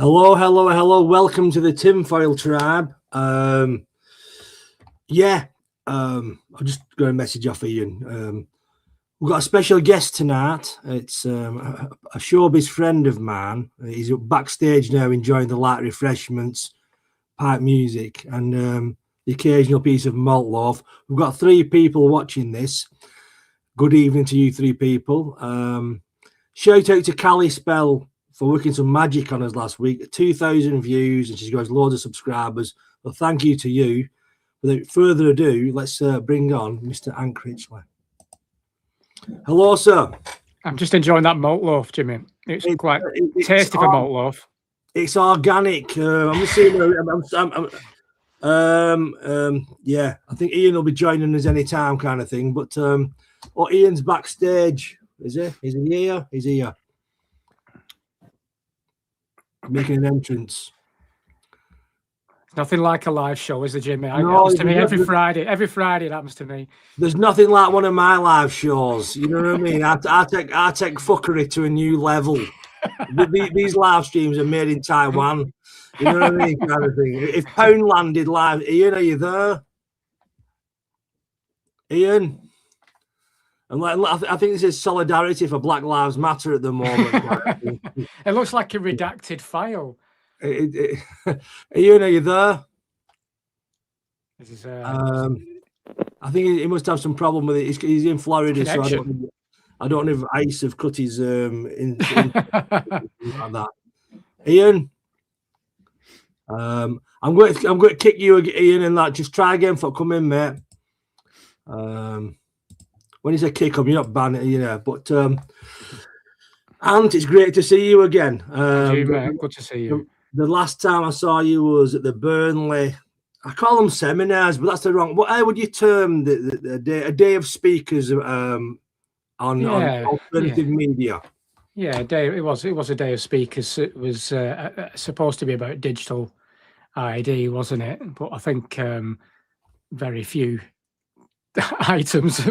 Hello, hello, hello. Welcome to the Tinfoil Tribe. I'll just go and message off Ian. We've got a special guest tonight. It's a showbiz friend of mine. He's backstage now enjoying the light refreshments, pipe music, and the occasional piece of malt loaf. We've got 3 people watching this. Good evening to you 3 people. Shout out to Callie Spell for working some magic on us last week. 2,000 views, and she's got loads of subscribers. Well, thank you to you. Without further ado, let's bring on Mr. Critchley. Hello, sir. I'm just enjoying that malt loaf, Jimmy. It's quite tasty for malt loaf. It's organic. I'm just saying. Yeah, I think Ian will be joining us any time, kind of thing. But Ian's backstage. Is he? Is he here? He's here. Making an entrance. Nothing like a live show, is there, Jimmy? It happens to me every Friday. Every Friday it happens to me. There's nothing like one of my live shows. You know what I mean? I take fuckery to a new level. These live streams are made in Taiwan. You know what I mean? Kind of thing. If Poundland did live, Ian, are you there? Ian? And I think this is solidarity for Black Lives Matter at the moment. It looks like a redacted file. Ian, are you there? This is, I think he must have some problem with it. He's in Florida, so I don't know if ice have cut his in like that. Ian, I'm going to kick you, Ian, and that. Just try again for come in, mate. When you say kick up, you're not banning, you know. But Ant, it's great to see you again. You, mate. Good to see you. The last time I saw you was at the Burnley. I call them seminars, but that's the wrong. How would you term a day of speakers on alternative media? Yeah, it was a day of speakers. It was supposed to be about digital ID, wasn't it? But I think very few items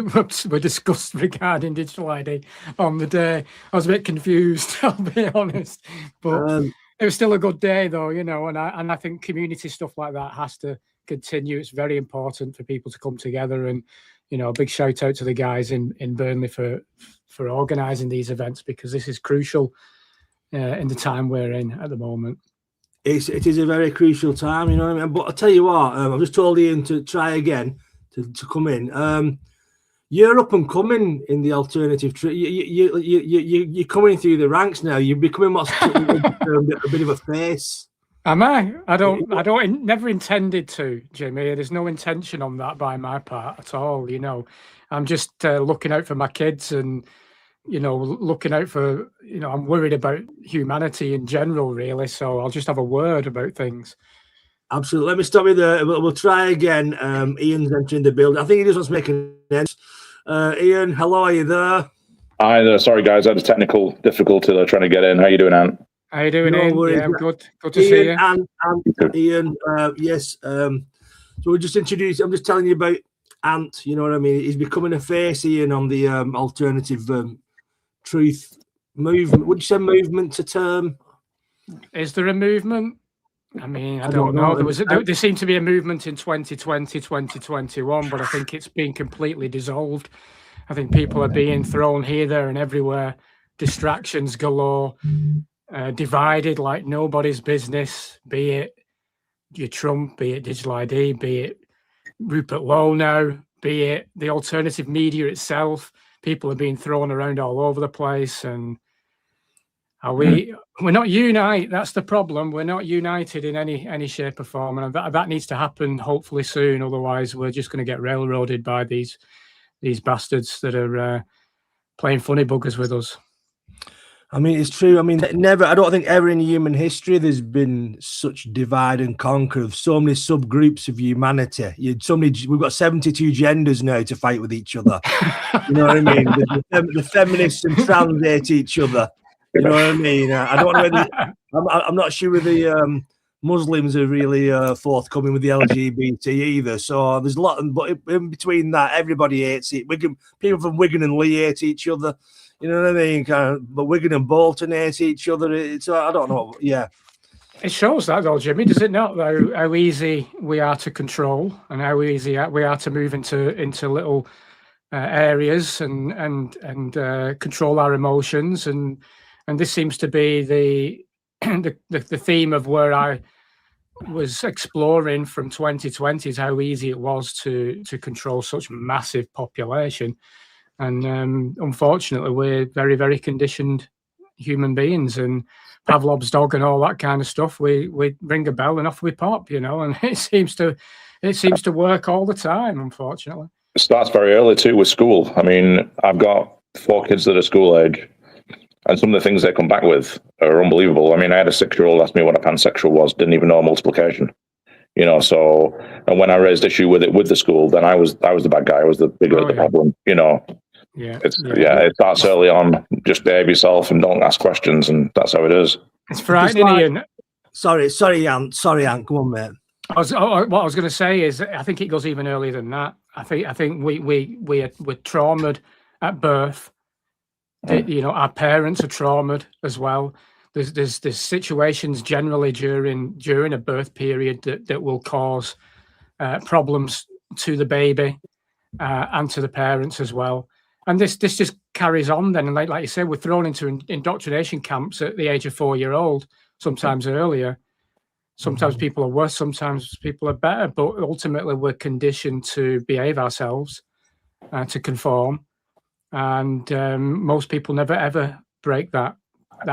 were discussed regarding digital ID on the day. I was a bit confused, I'll be honest, but it was still a good day, though, you know. And I think community stuff like that has to continue. It's very important for people to come together, and you know, a big shout out to the guys in Burnley for organising these events, because this is crucial in the time we're in at the moment. It is a very crucial time, you know what I mean? But I'll tell you what, I've just told Ian to try again. To come in, you're up and coming in the alternative. You're coming through the ranks now. You're becoming what's a bit of a face. Am I? I don't. Never intended to, Jimmy. There's no intention on that by my part at all. You know, I'm just looking out for my kids, and you know, looking out for. You know, I'm worried about humanity in general, really. So I'll just have a word about things. Absolutely. Let me stop you there. We'll try again. Ian's entering the building. I think he just wants to make an end. Ian, hello, are you there? Hi there. Sorry, guys. I had a technical difficulty trying to get in. How you doing, Ant? How you doing, Ian? Yeah, I'm good. Good to see you. And Ian, yes. So we're just introducing. I'm just telling you about Ant. You know what I mean? He's becoming a face, Ian, on the alternative truth movement. Would you say movement's a term? Is there a movement? I mean, I don't know. There seemed to be a movement in 2020, 2021, but I think it's been completely dissolved. I think people are being thrown here, there, and everywhere. Distractions galore, divided like nobody's business, be it your Trump, be it digital ID, be it Rupert Lowe now, be it the alternative media itself. People are being thrown around all over the place, and we're not united. That's the problem. We're not united in any shape or form, and that needs to happen hopefully soon. Otherwise, we're just going to get railroaded by these bastards that are playing funny buggers with us. I mean, it's true. I mean, I don't think ever in human history there's been such divide and conquer of so many subgroups of humanity. We've got 72 genders now to fight with each other. You know what I mean? The feminists and trans hate each other. You know what I mean? I don't know whether I'm not sure whether the Muslims are really forthcoming with the LGBT either. So there's a lot, but in between that, everybody hates it. People from Wigan and Leigh hate each other. You know what I mean? But Wigan and Bolton hate each other. It's I don't know. Yeah. It shows that, though, Jimmy, does it not? Though how easy we are to control, and how easy we are to move into little areas and control our emotions, and this seems to be the theme of where I was exploring from 2020, is how easy it was to control such massive population, and unfortunately, we're very, very conditioned human beings, and Pavlov's dog and all that kind of stuff. We ring a bell and off we pop, and it seems to work all the time, unfortunately. It starts very early too with school. I mean, I've got 4 kids that are school age, and some of the things they come back with are unbelievable. I mean, I had a 6-year-old ask me what a pansexual was, didn't even know multiplication. So, and when I raised issue with it with the school, then I was the bad guy. I was the bigger of the problem. It starts early on. Just behave yourself and don't ask questions, and that's how it is. It's frightening, Ian. Sorry, Ant. Go on, mate. What I was going to say is, I think it goes even earlier than that. I think we're traumatized at birth. Our parents are traumatized as well. There's situations generally during a birth period that will cause problems to the baby and to the parents as well. And this just carries on then. And like you said, we're thrown into indoctrination camps at the age of 4-year-old, sometimes earlier. Sometimes people are worse, sometimes people are better, but ultimately we're conditioned to behave ourselves, to conform. And most people never, ever break that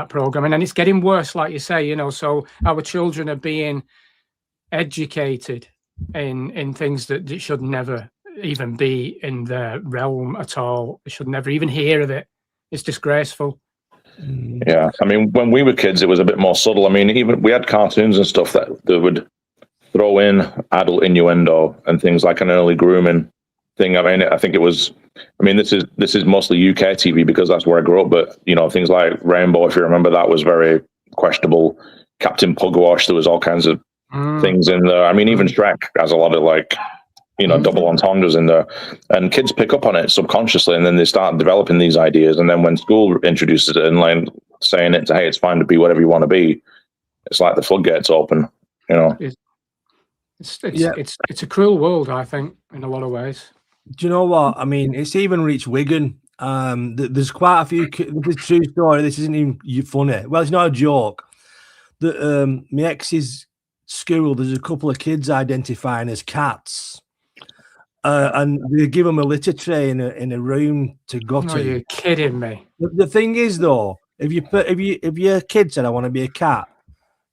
program. And it's getting worse, like you say, so our children are being educated in things that should never even be in their realm at all. They should never even hear of it. It's disgraceful. Yeah, I mean, when we were kids, it was a bit more subtle. I mean, even we had cartoons and stuff that would throw in adult innuendo and things like an early grooming thing. I mean, I think it was. I mean, this is mostly UK TV because that's where I grew up. But things like Rainbow, if you remember, that was very questionable. Captain Pugwash, there was all kinds of things in there. I mean, even Shrek has a lot of double entendres in there, and kids pick up on it subconsciously, and then they start developing these ideas. And then when school introduces it and saying it to, hey, it's fine to be whatever you want to be, it's like the floodgates open. It's a cruel world, I think, in a lot of ways. Do you know what I mean? It's even reached Wigan. There's quite a few. This is a true story. This isn't even funny. Well, it's not a joke. My ex's school, there's a couple of kids identifying as cats. And they give them a litter tray in a room to go to. Are you kidding me? The thing is, though, if your kid said I want to be a cat,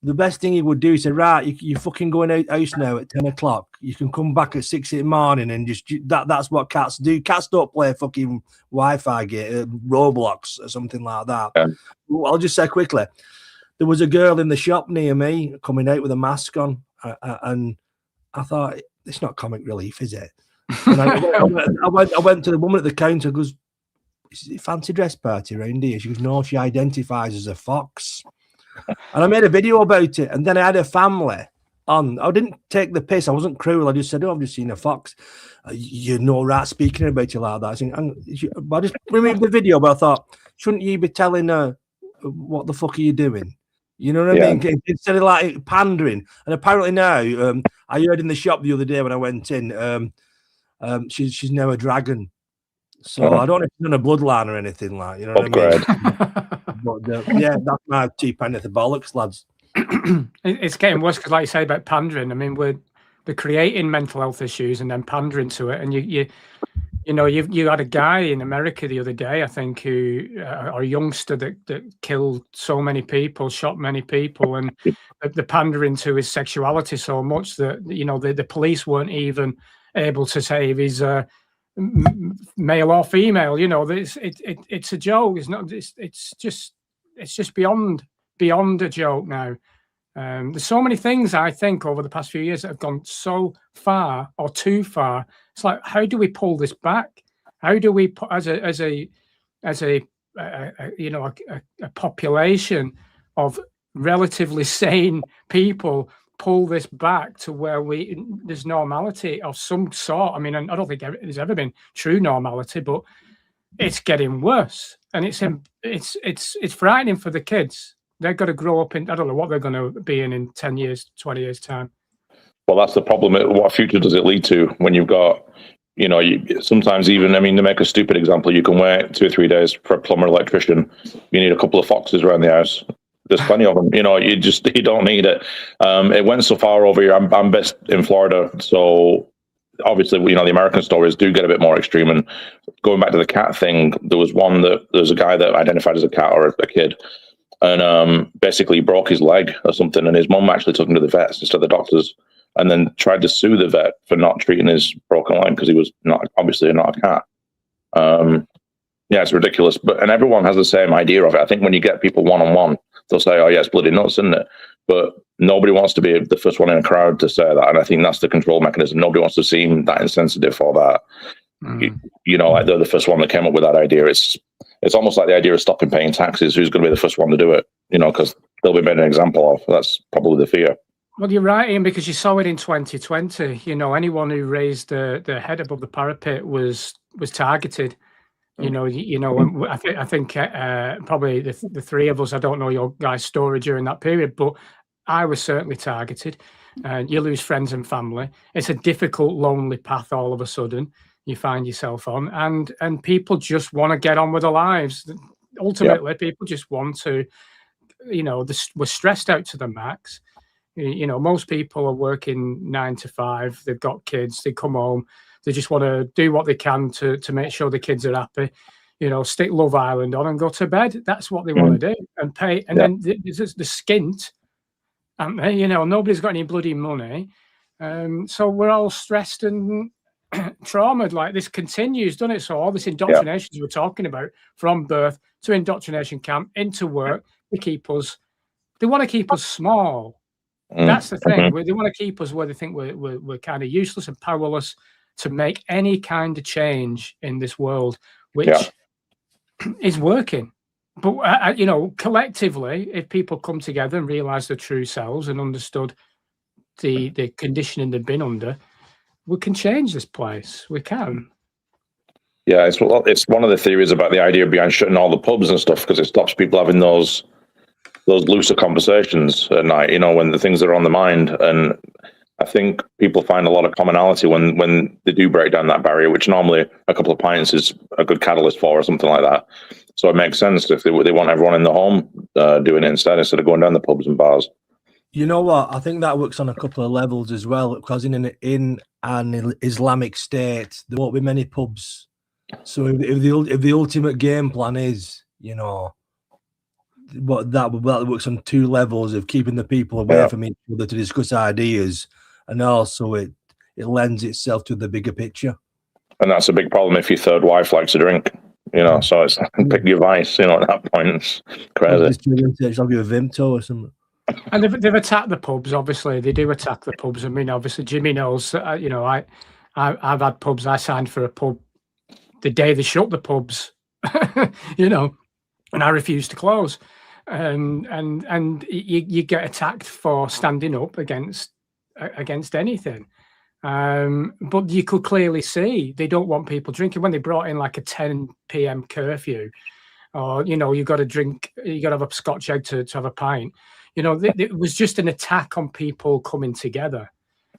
the best thing he would do is say, right, you're fucking going out house now at 10 o'clock. You can come back at 6 in the morning, and just that's what cats do. Cats don't play fucking Wi-Fi Roblox or something like that. Yeah. I'll just say quickly, there was a girl in the shop near me coming out with a mask on, and I thought, it's not comic relief, is it? And I went to the woman at the counter. Goes, is it a fancy dress party around here? She goes, no, she identifies as a fox. And I made a video about it. And then I had a family on. I didn't take the piss. I wasn't cruel. I just said, I've just seen a fox. You're no right speaking about you like that. I just removed the video, but I thought, shouldn't you be telling her what the fuck are you doing? You know what I mean? Instead of pandering. And apparently now, I heard in the shop the other day when I went in, she's now a dragon, so I don't know if she's on a bloodline or anything like. You know what I mean? But that's my 2 penny the bollocks, lads. It's getting worse because, like you say about pandering. I mean, we're creating mental health issues and then pandering to it. And you had a guy in America the other day, I think, who or a youngster that killed so many people, shot many people, and the pandering to his sexuality so much that the police weren't even able to say if he's male or female. It's a joke. It's not. It's just beyond a joke now. There's so many things I think over the past few years that have gone so far or too far. It's like, how do we pull this back? How do we, as a population of relatively sane people, pull this back to where there's normality of some sort? I mean, I don't think there's ever been true normality, but it's getting worse, and it's frightening for the kids. They've got to grow up in, I don't know what they're going to be in 10 years, 20 years time. Well, that's the problem. What future does it lead to when you've got, sometimes even, to make a stupid example, you can wait 2 or 3 days for a plumber, electrician. You need a couple of foxes around the house. There's plenty of them. You don't need it. It went so far over here. I'm based in Florida, so obviously, the American stories do get a bit more extreme. And going back to the cat thing, there was a guy that identified as a cat or a kid, and basically broke his leg or something, and his mum actually took him to the vets instead of the doctors, and then tried to sue the vet for not treating his broken leg because he was obviously not a cat. Yeah, it's ridiculous. And everyone has the same idea of it. I think when you get people one-on-one, they'll say, "Oh yeah, it's bloody nuts, isn't it?" But nobody wants to be the first one in a crowd to say that, and I think that's the control mechanism. Nobody wants to seem that insensitive or that. Like they're the first one that came up with that idea. It's almost like the idea of stopping paying taxes. Who's going to be the first one to do it? Because they'll be made an example of. That's probably the fear. Well, you're right, Ian, because you saw it in 2020. Anyone who raised their head above the parapet was targeted. I think probably the three of us, I don't know your guys' story during that period, but I was certainly targeted. You lose friends and family. It's a difficult, lonely path all of a sudden you find yourself on, and people just want to get on with their lives. Ultimately, people just want to, we're stressed out to the max. Most people are working 9 to 5. They've got kids. They come home. They just want to do what they can to make sure the kids are happy. Stick Love Island on and go to bed. That's what they want to do and pay. And then there's the skint, aren't they? Nobody's got any bloody money. So we're all stressed and traumatized. Like this continues, doesn't it? So all this indoctrination we're talking about, from birth to indoctrination camp into work, they want to keep us small. That's the thing. They want to keep us where they think we're kind of useless and powerless to make any kind of change in this world, which is working. But, collectively, if people come together and realize their true selves and understood the conditioning they've been under, we can change this place. We can. Yeah, it's one of the theories about the idea behind shutting all the pubs and stuff, because it stops people having those looser conversations at night, when the things are on the mind. And I think people find a lot of commonality when they do break down that barrier, which normally a couple of pints is a good catalyst for, or something like that. So it makes sense if they want everyone in the home doing it instead of going down the pubs and bars. You know what? I think that works on a couple of levels as well, because in an Islamic state, there won't be many pubs. So if the ultimate game plan is, what that works on 2 levels of keeping the people away from each other to discuss ideas, and also it lends itself to the bigger picture. And that's a big problem if your third wife likes to drink, so it's pick your vice, at that point. It's crazy. I'll give a Vimto or something. And they've attacked the pubs, obviously. They do attack the pubs. I mean, obviously, Jimmy knows, I've had pubs. I signed for a pub the day they shut the pubs, and I refused to close. And you get attacked for standing up against anything. But you could clearly see they don't want people drinking. When they brought in like a 10 p.m. curfew, or you got to drink, you got to have a Scotch egg to have a pint. It was just an attack on people coming together.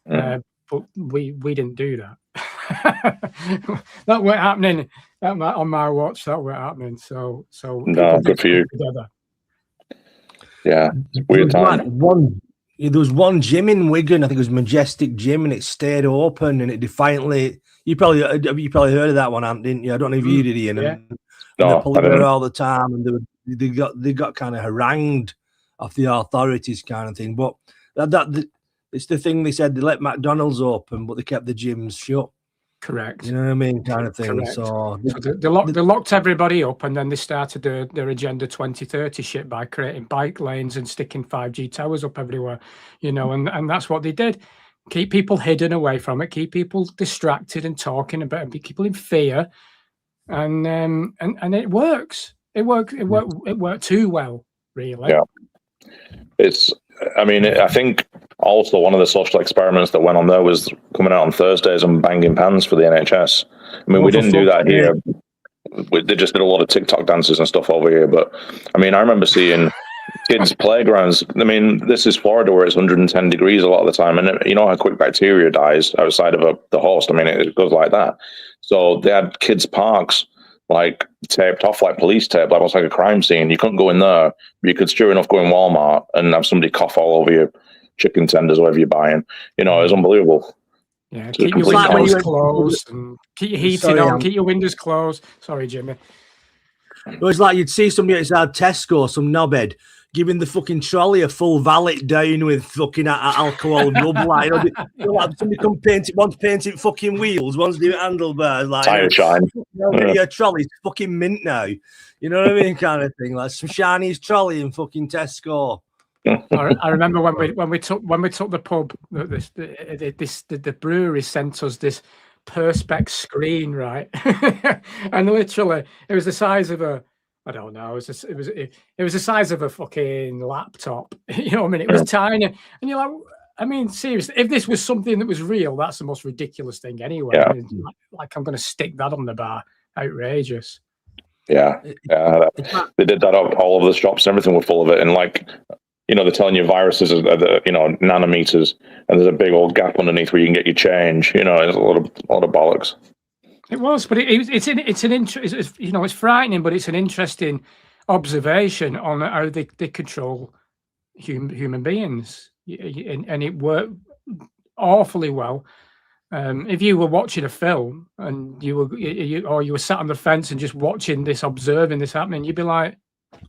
But we didn't do that. That weren't happening on my watch. That weren't happening. So no, good for you. Together. Yeah, weird time. There was one gym in Wigan, I think it was Majestic Gym, and it stayed open, and it defiantly. You probably heard of that one, Ant, didn't you? I don't know if you did, Ian. Yeah. No, I didn't. All the time, and they got kind of harangued off the authorities, kind of thing. But it's the thing they said, they let McDonald's open, but they kept the gyms shut. Correct. You know what I mean, kind of thing. Correct. So they locked everybody up, and then they started their Agenda 2030 shit by creating bike lanes and sticking 5G towers up everywhere. And that's what they did. Keep people hidden away from it, keep people distracted and talking about it, keep people in fear, and it works. It worked too well, really. Yeah. I think also one of the social experiments that went on there was coming out on Thursdays and banging pans for the NHS. We didn't do that here. They just did a lot of TikTok dances and stuff over here. But I remember seeing kids' playgrounds. I mean, this is Florida where it's 110 degrees a lot of the time, and you know how quick bacteria dies outside of the host. I mean, it goes like that. So they had kids' parks like taped off like police tape, almost like a crime scene. You couldn't go in there, but you could sure enough go in Walmart and have somebody cough all over your chicken tenders, whatever you're buying. You know, it was unbelievable. Yeah, It's keep your complete windows chaos. closed and keep your heating on, keep your windows closed. Sorry, Jimmy. It was like you'd see somebody outside Tesco, some knobhead, giving the fucking trolley a full valet down with fucking alcohol and rub light. Like somebody come paint it, one's painting fucking wheels, one's doing handlebars. Like, Tire shine. Your trolley's fucking mint now. You know what I mean, kind of thing. Like some Chinese trolley in fucking Tesco. I remember when we took the pub, the brewery sent us this perspex screen, right? And literally it was the size of a, I don't know, it was the size of a fucking laptop. You know what I mean? It was tiny, and you're like, I mean, seriously, if this was something that was real, that's the most ridiculous thing anyway. Yeah. I mean, like I'm going to stick that on the bar. Outrageous. Yeah. They did that all over the shops. Everything was full of it, and like, you know, they're telling you viruses are nanometers, and there's a big old gap underneath where you can get your change. You know, it's a lot of bollocks. It was, but it's frightening, but it's an interesting observation on how they control human beings, and it worked awfully well. If you were watching a film and you were sat on the fence and just watching this, observing this happening, you'd be like,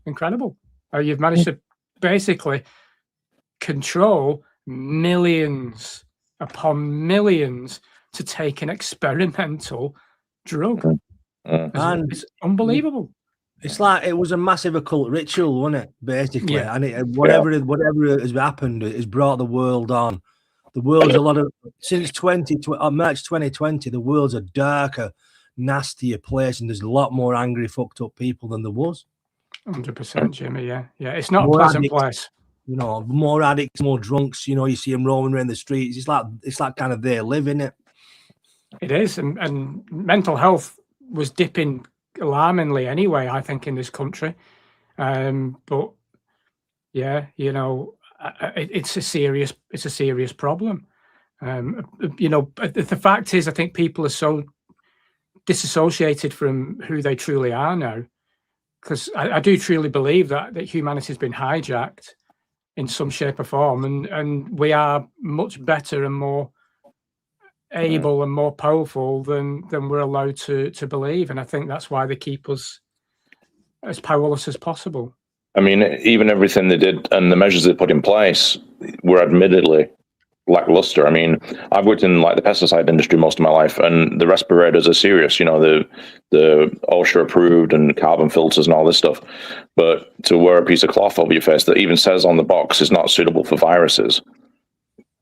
incredible! How you've managed to basically control millions upon millions to take an experimental drug. And it's unbelievable. It's like it was a massive occult ritual, wasn't it? Basically, yeah. And whatever has happened has brought the world on. The world's since March 2020. The world's a darker, nastier place, and there's a lot more angry, fucked up people than there was. 100%, Jimmy. Yeah. It's not a pleasant place. You know, more addicts, more drunks. You know, you see them roaming around the streets. It's like kind of their live, isn't it? It is, and mental health was dipping alarmingly anyway, I think, in this country. But yeah, you know, it's a serious problem. You know, the fact is, I think people are so disassociated from who they truly are now, because I do truly believe that humanity has been hijacked in some shape or form, and we are much better and more able and more powerful than we're allowed to believe, and I think that's why they keep us as powerless as possible. I mean, even everything they did and the measures they put in place were admittedly lackluster. I mean, I've worked in like the pesticide industry most of my life, and the respirators are serious. You know, the OSHA approved and carbon filters and all this stuff. But to wear a piece of cloth over your face that even says on the box is not suitable for viruses,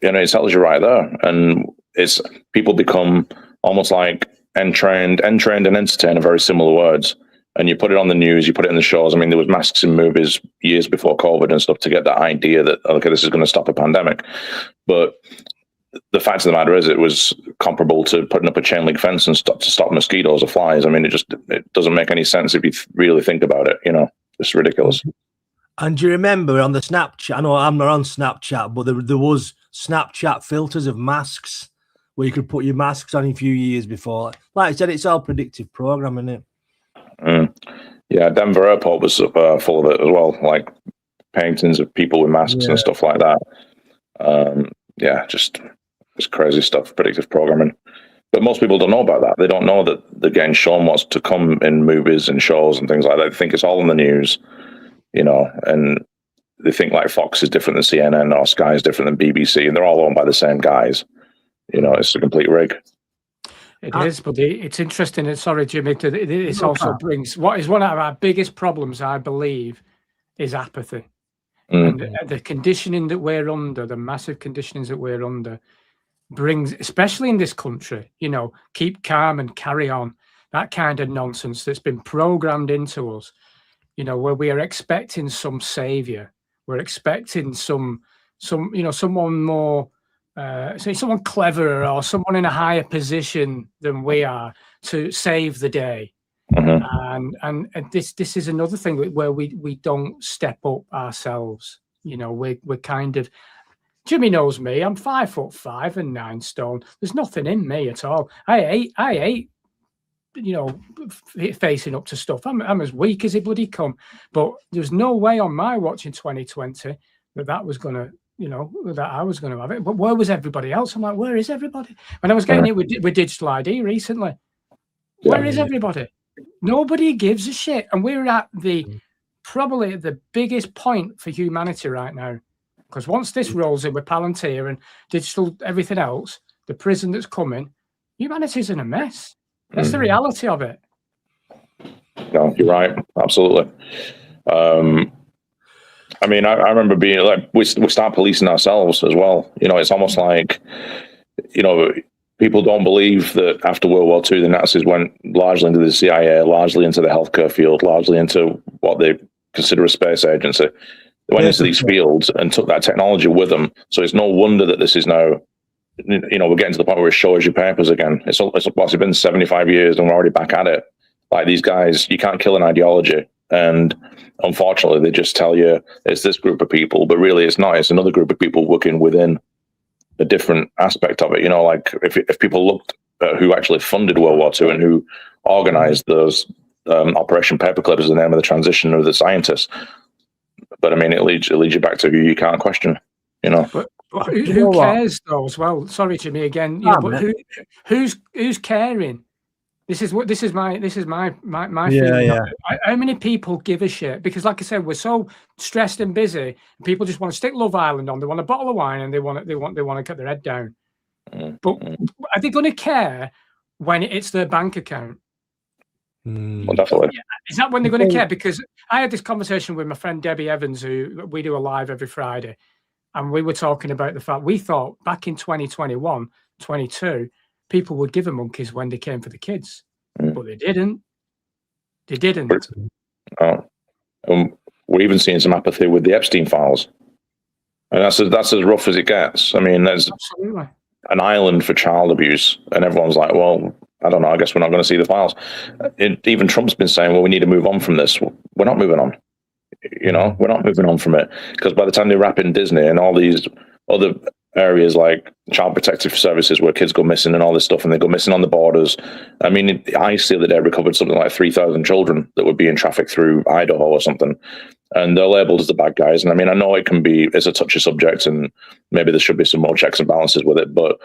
you know, it tells you right there. And it's people become almost like entrained and entertained are very similar words. And you put it on the news, you put it in the shows. I mean, there was masks in movies years before COVID and stuff to get that idea that, okay, this is going to stop a pandemic. But the fact of the matter is, it was comparable to putting up a chain link fence and to stop mosquitoes or flies. I mean, it doesn't make any sense if you really think about it. You know, it's ridiculous. And do you remember on the Snapchat? I know I'm not on Snapchat, but there was Snapchat filters of masks where you could put your masks on a few years before. Like I said, it's all predictive programming, isn't it? Yeah, Denver Airport was full of it as well, like paintings of people with masks and stuff like that. Yeah, just crazy stuff, predictive programming. But most people don't know about that. They don't know that they're getting shown what's to come in movies and shows and things like that. They think it's all in the news, you know, and they think like Fox is different than CNN or Sky is different than BBC, and they're all owned by the same guys. You know, it's a complete rig. It is, but it's interesting. Sorry, Jimmy. It also brings what is one of our biggest problems, I believe, is apathy. And the conditioning that we're under, the massive conditionings that we're under, brings, especially in this country, you know, keep calm and carry on. That kind of nonsense that's been programmed into us, you know, where we are expecting some savior, we're expecting some, you know, someone more. Say someone cleverer or someone in a higher position than we are to save the day. And this is another thing where we don't step up ourselves. You know, we're kind of. Jimmy knows me. I'm 5'5" and 9 stone. There's nothing in me at all. I hate, you know, facing up to stuff. I'm as weak as it bloody come. But there's no way on my watch in 2020 that was gonna, you know, that I was gonna have it. But where was everybody else? I'm like, where is everybody? When I was getting it with digital ID recently, where is everybody? Nobody gives a shit. And we're at probably the biggest point for humanity right now. Because once this rolls in with Palantir and digital everything else, the prison that's coming, humanity's in a mess. That's the reality of it. No, you're right. Absolutely. I mean, I remember being like, we start policing ourselves as well. You know, it's almost like, you know, people don't believe that after World War II, the Nazis went largely into the CIA, largely into the healthcare field, largely into what they consider a space agency. They went into these fields and took that technology with them. So it's no wonder that this is now, you know, we're getting to the point where it shows you papers again. It's been 75 years and we're already back at it. Like these guys, you can't kill an ideology. And unfortunately, they just tell you it's this group of people, but really it's not. It's another group of people working within a different aspect of it. You know, like if people looked at who actually funded World War II and who organized those, Operation Paperclip is the name of the transition of the scientists. But I mean, it leads you back to who you can't question, you know. But who cares though? As well, sorry, Jimmy, again. You know, but who's caring? This is my feeling. Yeah. How many people give a shit? Because, like I said, we're so stressed and busy. People just want to stick Love Island on. They want a bottle of wine and they want to cut their head down. But are they going to care when it's their bank account? Well, definitely. Yeah. Is that when they're going to care? Because I had this conversation with my friend Debbie Evans, who we do a live every Friday, and we were talking about the fact we thought back in 2021, 22, people would give them monkeys when they came for the kids, but they didn't. They didn't. We're even seeing some apathy with the Epstein files, and that's as rough as it gets. I mean, there's absolutely an island for child abuse, and everyone's like, well, I don't know, I guess we're not going to see the files. Even Trump's been saying, well, we need to move on from this. We're not moving on. You know, we're not moving on from it, because by the time they wrap in Disney and all these other areas like child protective services where kids go missing and all this stuff, and they go missing on the borders. I mean, ICE the other day recovered something like 3,000 children that were being trafficked through Idaho or something, and they're labeled as the bad guys. And I mean, I know it's a touchy subject and maybe there should be some more checks and balances with it, but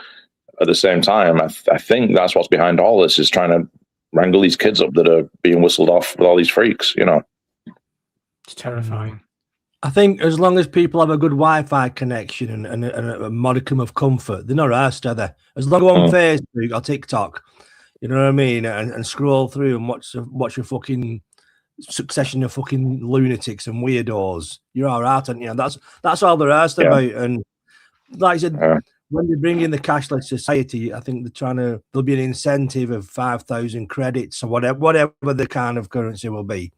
at the same time, I think that's what's behind all this, is trying to wrangle these kids up that are being whistled off with all these freaks, you know. It's terrifying. I think as long as people have a good Wi-Fi connection and a modicum of comfort, they're not arsed, are they? As long as on Facebook or TikTok, you know what I mean, and scroll through and watch a fucking succession of fucking lunatics and weirdos, you're all right, aren't you? That's all they're arsed about. And like I said, when they bring in the cashless society, I think there'll be an incentive of 5,000 credits or whatever the kind of currency will be.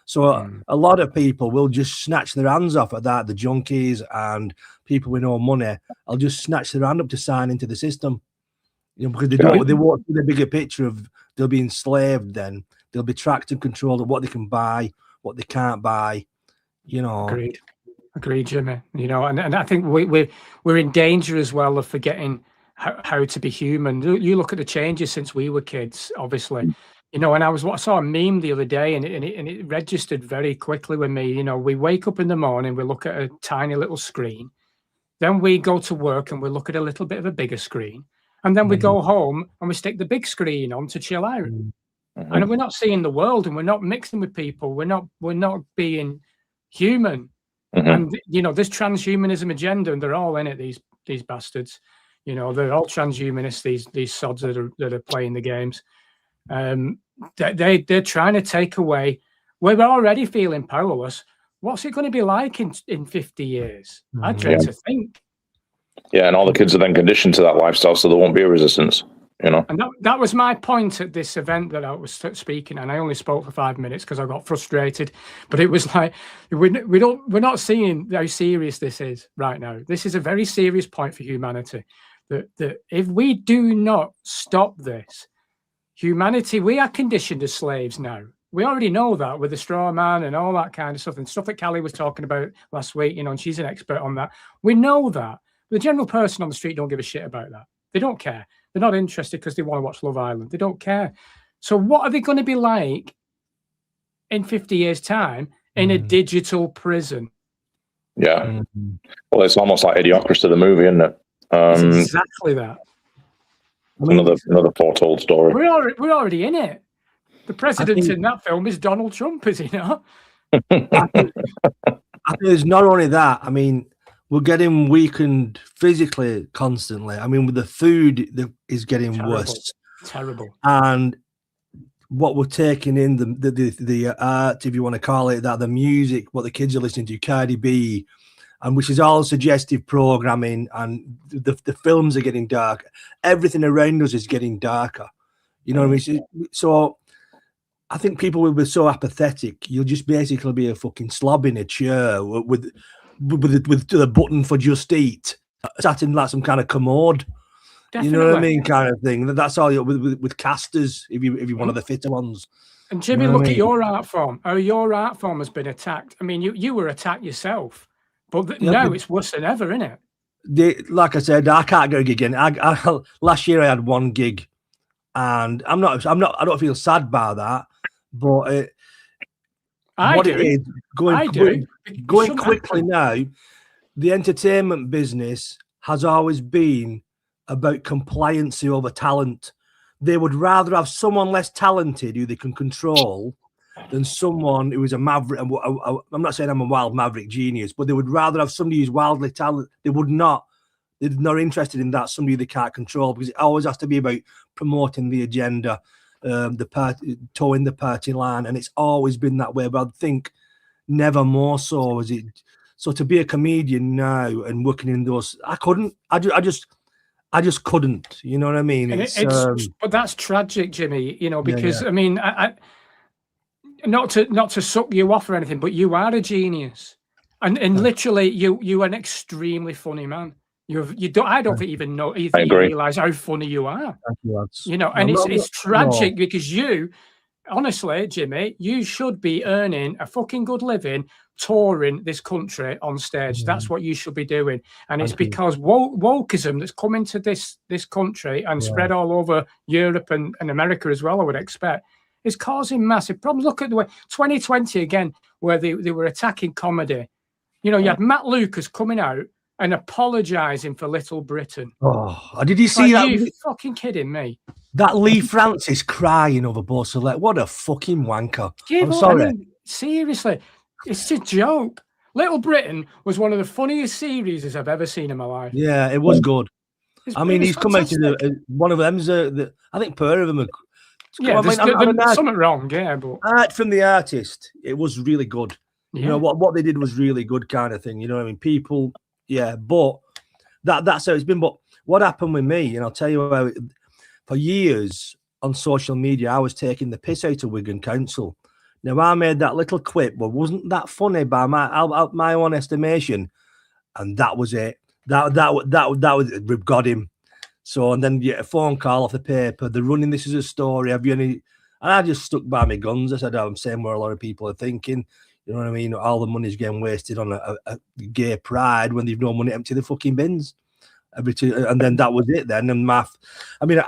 So a lot of people will just snatch their hands off at that. The junkies and people with no money, I'll just snatch their hand up to sign into the system. You know, because they won't see the bigger picture of they'll be enslaved. Then they'll be tracked and controlled of what they can buy, what they can't buy. You know, agreed, Jimmy. You know, and I think we're in danger as well of forgetting how to be human. You look at the changes since we were kids, obviously. You know, and I saw a meme the other day, and it registered very quickly with me. You know, we wake up in the morning, we look at a tiny little screen, then we go to work and we look at a little bit of a bigger screen, and then we go home and we stick the big screen on to chill out. And we're not seeing the world, and we're not mixing with people. We're not being human. And you know, this transhumanism agenda, and they're all in it. These bastards, you know, they're all transhumanists. These sods that are playing the games. They're trying to take away. We're already feeling powerless. What's it going to be like in 50 years? I dread to think. Yeah, and all the kids are then conditioned to that lifestyle, so there won't be a resistance. You know, and that was my point at this event that I was speaking, and I only spoke for 5 minutes because I got frustrated. But it was like we're not seeing how serious this is right now. This is a very serious point for humanity. That if we do not stop this, humanity, we are conditioned as slaves now. We already know that with the straw man and all that kind of stuff, and stuff that Callie was talking about last week, and she's an expert on that. We know that. The general person on the street don't give a shit about that. They don't care. They're not interested because they want to watch Love Island. They don't care. So what are they going to be like in 50 years' time in a digital prison? Yeah. Well, it's almost like Idiocracy, the movie, isn't it? It's exactly that. Another foretold story. We're already in it. The president in that film is Donald Trump, is he not? I think it's not only that. I mean, we're getting weakened physically constantly. I mean, with the food that is getting worse. Terrible. And what we're taking in, the art, if you want to call it that, the music, what the kids are listening to, Cardi B, and which is all suggestive programming, and the films are getting darker. Everything around us is getting darker. You know what I mean? So I think people will be so apathetic. You'll just basically be a fucking slob in a chair with the button for Just Eat, sat in like some kind of commode. Definitely. You know what I mean, kind of thing. That's all with casters, if you one of the fitter ones. And Jimmy, look at your art form. How your art form has been attacked. I mean, you were attacked yourself, but now it's worse than ever, isn't it? Like I said, I can't go a gig again. Last year I had one gig, and I don't feel sad by that, but going quickly now, the entertainment business has always been about compliancy over talent. They would rather have someone less talented who they can control than someone who is a maverick. I'm not saying I'm a wild maverick genius, but they would rather have somebody who's wildly talented. They're not interested in that, somebody they can't control, because it always has to be about promoting the agenda, the party, towing the party line, and it's always been that way. But I think never more so is it. So to be a comedian now and working in those, I couldn't. I just couldn't. You know what I mean? But that's tragic, Jimmy. You know, because I mean, I not to suck you off or anything, but you are a genius, and literally you are an extremely funny man. I don't even know if you realize how funny you are. You know, and it's tragic because you, honestly, Jimmy, you should be earning a fucking good living touring this country on stage. That's what you should be doing. And it's because wokeism that's come into this country and spread all over Europe and America as well, I would expect, is causing massive problems. Look at the way 2020 again, where they were attacking comedy. You know, you had Matt Lucas coming out and apologizing for Little Britain. Oh, did you see that? Are you fucking kidding me? That Lee Francis crying over Beausoleil. What a fucking wanker. I'm sorry. I mean, seriously, it's a joke. Little Britain was one of the funniest series I've ever seen in my life. Yeah, it was good. I mean, he's come out to one of them's. I think pair of them are. Yeah, there's something wrong. Yeah, but art from the artist, it was really good. You know what they did was really good, kind of thing. You know what I mean? People, but that's how it's been. But what happened with me, and I'll tell you how. For years on social media, I was taking the piss out of Wigan Council. Now I made that little quip, but wasn't that funny by my own estimation, and that was it. That was we've got him. So and then you get a phone call off the paper. They're running this as a story. Have you any? And I just stuck by my guns. I said, I'm saying what a lot of people are thinking. You know what I mean? All the money's getting wasted on a gay pride when they've no money, empty the fucking bins. And then that was it. Then and math. I mean,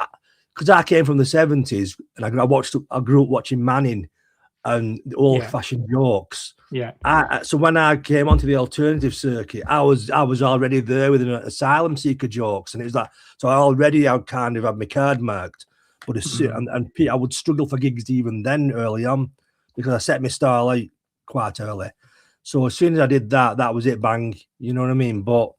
because I came from the 70s and I grew up watching Manning and the old-fashioned jokes. Yeah. So when I came onto the alternative circuit, I was already there with an asylum seeker jokes, and it was like, so I kind of had my card marked, but and I would struggle for gigs even then early on because I set my style out quite early. So as soon as I did that, that was it, bang. You know what I mean? But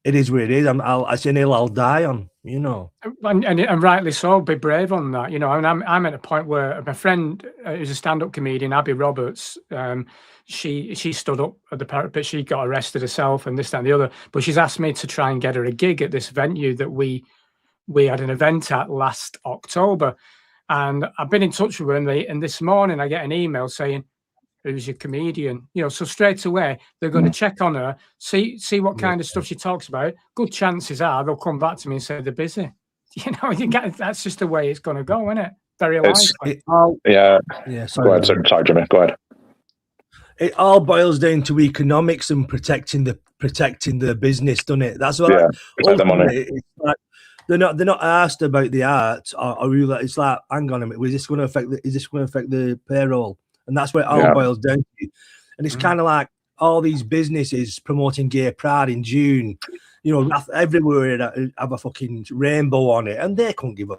it is what it is. I say Neil, I'll die on, you know. And rightly so, be brave on that, you know. And I'm at a point where my friend who's a stand-up comedian, Abby Roberts, she stood up at the parapet, she got arrested herself and this, that, and the other. But she's asked me to try and get her a gig at this venue that we had an event at last October. And I've been in touch with her, and this morning I get an email saying, who's your comedian? You know, so straight away they're going to check on her, see what kind of stuff she talks about. Good chances are they'll come back to me and say they're busy. You know, that's just the way it's going to go, isn't it? very likely. Yeah. Yeah. Go ahead, sorry, Jimmy. Go ahead. It all boils down to economics and protecting the business, doesn't it? That's what. Yeah, protect the money. It's like they're not asked about the art, or really. It's like, hang on a minute, is this going to affect the payroll? And that's what it all boils down to. And it's kind of like all these businesses promoting gay pride in June. You know, everywhere have a fucking rainbow on it, and they couldn't give a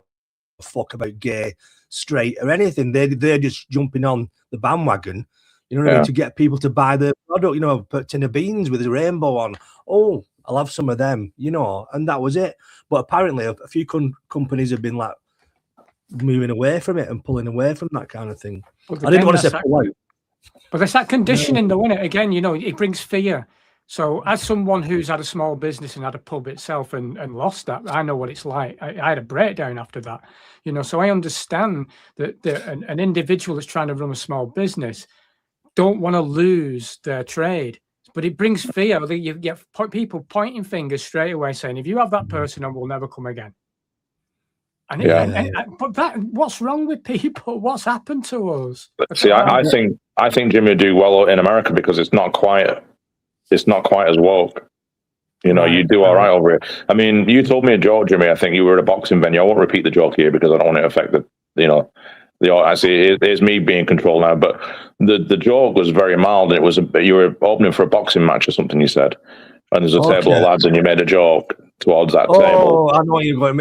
fuck about gay, straight, or anything. They're just jumping on the bandwagon. You know what I mean? To get people to buy the product, you know, put tin of beans with a rainbow on. Oh, I'll have some of them, you know, and that was it. But apparently, a few companies have been like moving away from it and pulling away from that kind of thing. I didn't want to say pull out. But there's that conditioning, though, isn't it? Again, you know, it brings fear. So, as someone who's had a small business and had a pub itself and lost that, I know what it's like. I had a breakdown after that, you know. So I understand that an individual that's trying to run a small business don't want to lose their trade, but it brings fear. You get people pointing fingers straight away, saying, "If you have that person on, we'll never come again." But what's wrong with people? What's happened to us? See, I think Jimmy would do well in America because it's not quite as woke. You know, you do all right over here. I mean, you told me a joke, Jimmy. I think you were at a boxing venue. I won't repeat the joke here because I don't want to affect I see it's me being controlled now, but the joke was very mild, and it was you were opening for a boxing match or something, you said, and there's a table of lads, and you made a joke towards that table. Oh, I know what you're going.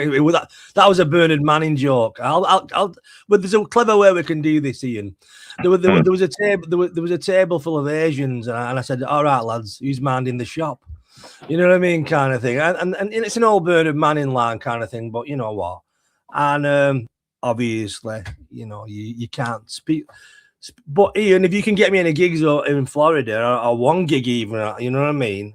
That was a Bernard Manning joke. But there's a clever way we can do this, Ian. There was a table. There was a table full of Asians, and I said, "All right, lads, who's minding the shop?" You know what I mean, kind of thing. And it's an old Bernard Manning line kind of thing, but you know what? And obviously, you know, you can't speak. But Ian, if you can get me any gigs in Florida or one gig even, you know what I mean?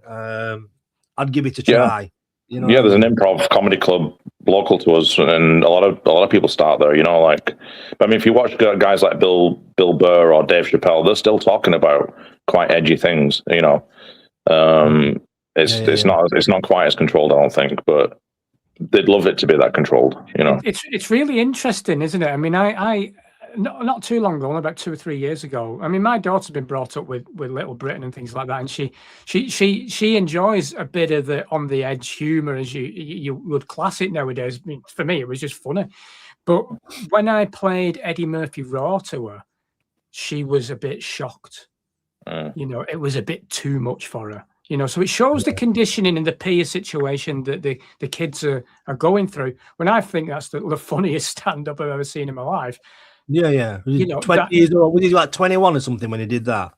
I'd give it a try. You know, there's an improv comedy club local to us, and a lot of people start there. You know, like, I mean, if you watch guys like Bill Burr or Dave Chappelle, they're still talking about quite edgy things. You know, it's not quite as controlled, I don't think, but they'd love it to be that controlled. You know, it's really interesting, isn't it? I mean, I not too long ago, only about 2 or 3 years ago. I mean, my daughter's been brought up with Little Britain and things like that, and she enjoys a bit of the on the edge humor, as you would class it nowadays. I mean, for me, it was just funny. But when I played Eddie Murphy Raw to her, she was a bit shocked. You know, it was a bit too much for her. You know, so it shows the conditioning and the peer situation that the kids are going through. When I think that's the funniest stand-up I've ever seen in my life. Yeah. You know, 20 years old. Was he like 21 or something when he did that?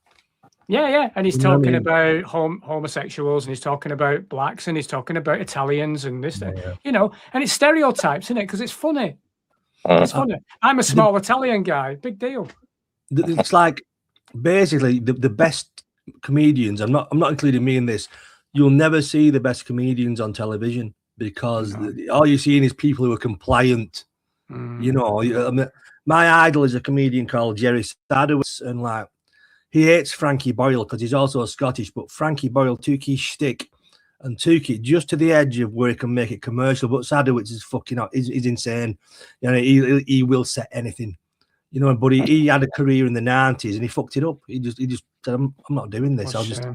Yeah. And he's talking about homosexuals, and he's talking about blacks, and he's talking about Italians and this, you know, and it's stereotypes, isn't it? Because it's funny. It's funny. I'm a small Italian guy. Big deal. It's like basically the best comedians. I'm not including me in this. You'll never see the best comedians on television because all you're seeing is people who are compliant. You know, I mean, my idol is a comedian called Jerry Sadowitz, and like he hates Frankie Boyle because he's also Scottish, but Frankie Boyle took his shtick and took it just to the edge of where he can make it commercial. But Sadowitz is fucking out. He's insane. You know, he will set anything. You know, but he had a career in the 90s and he fucked it up. He just said, I'm not doing this. I'll just,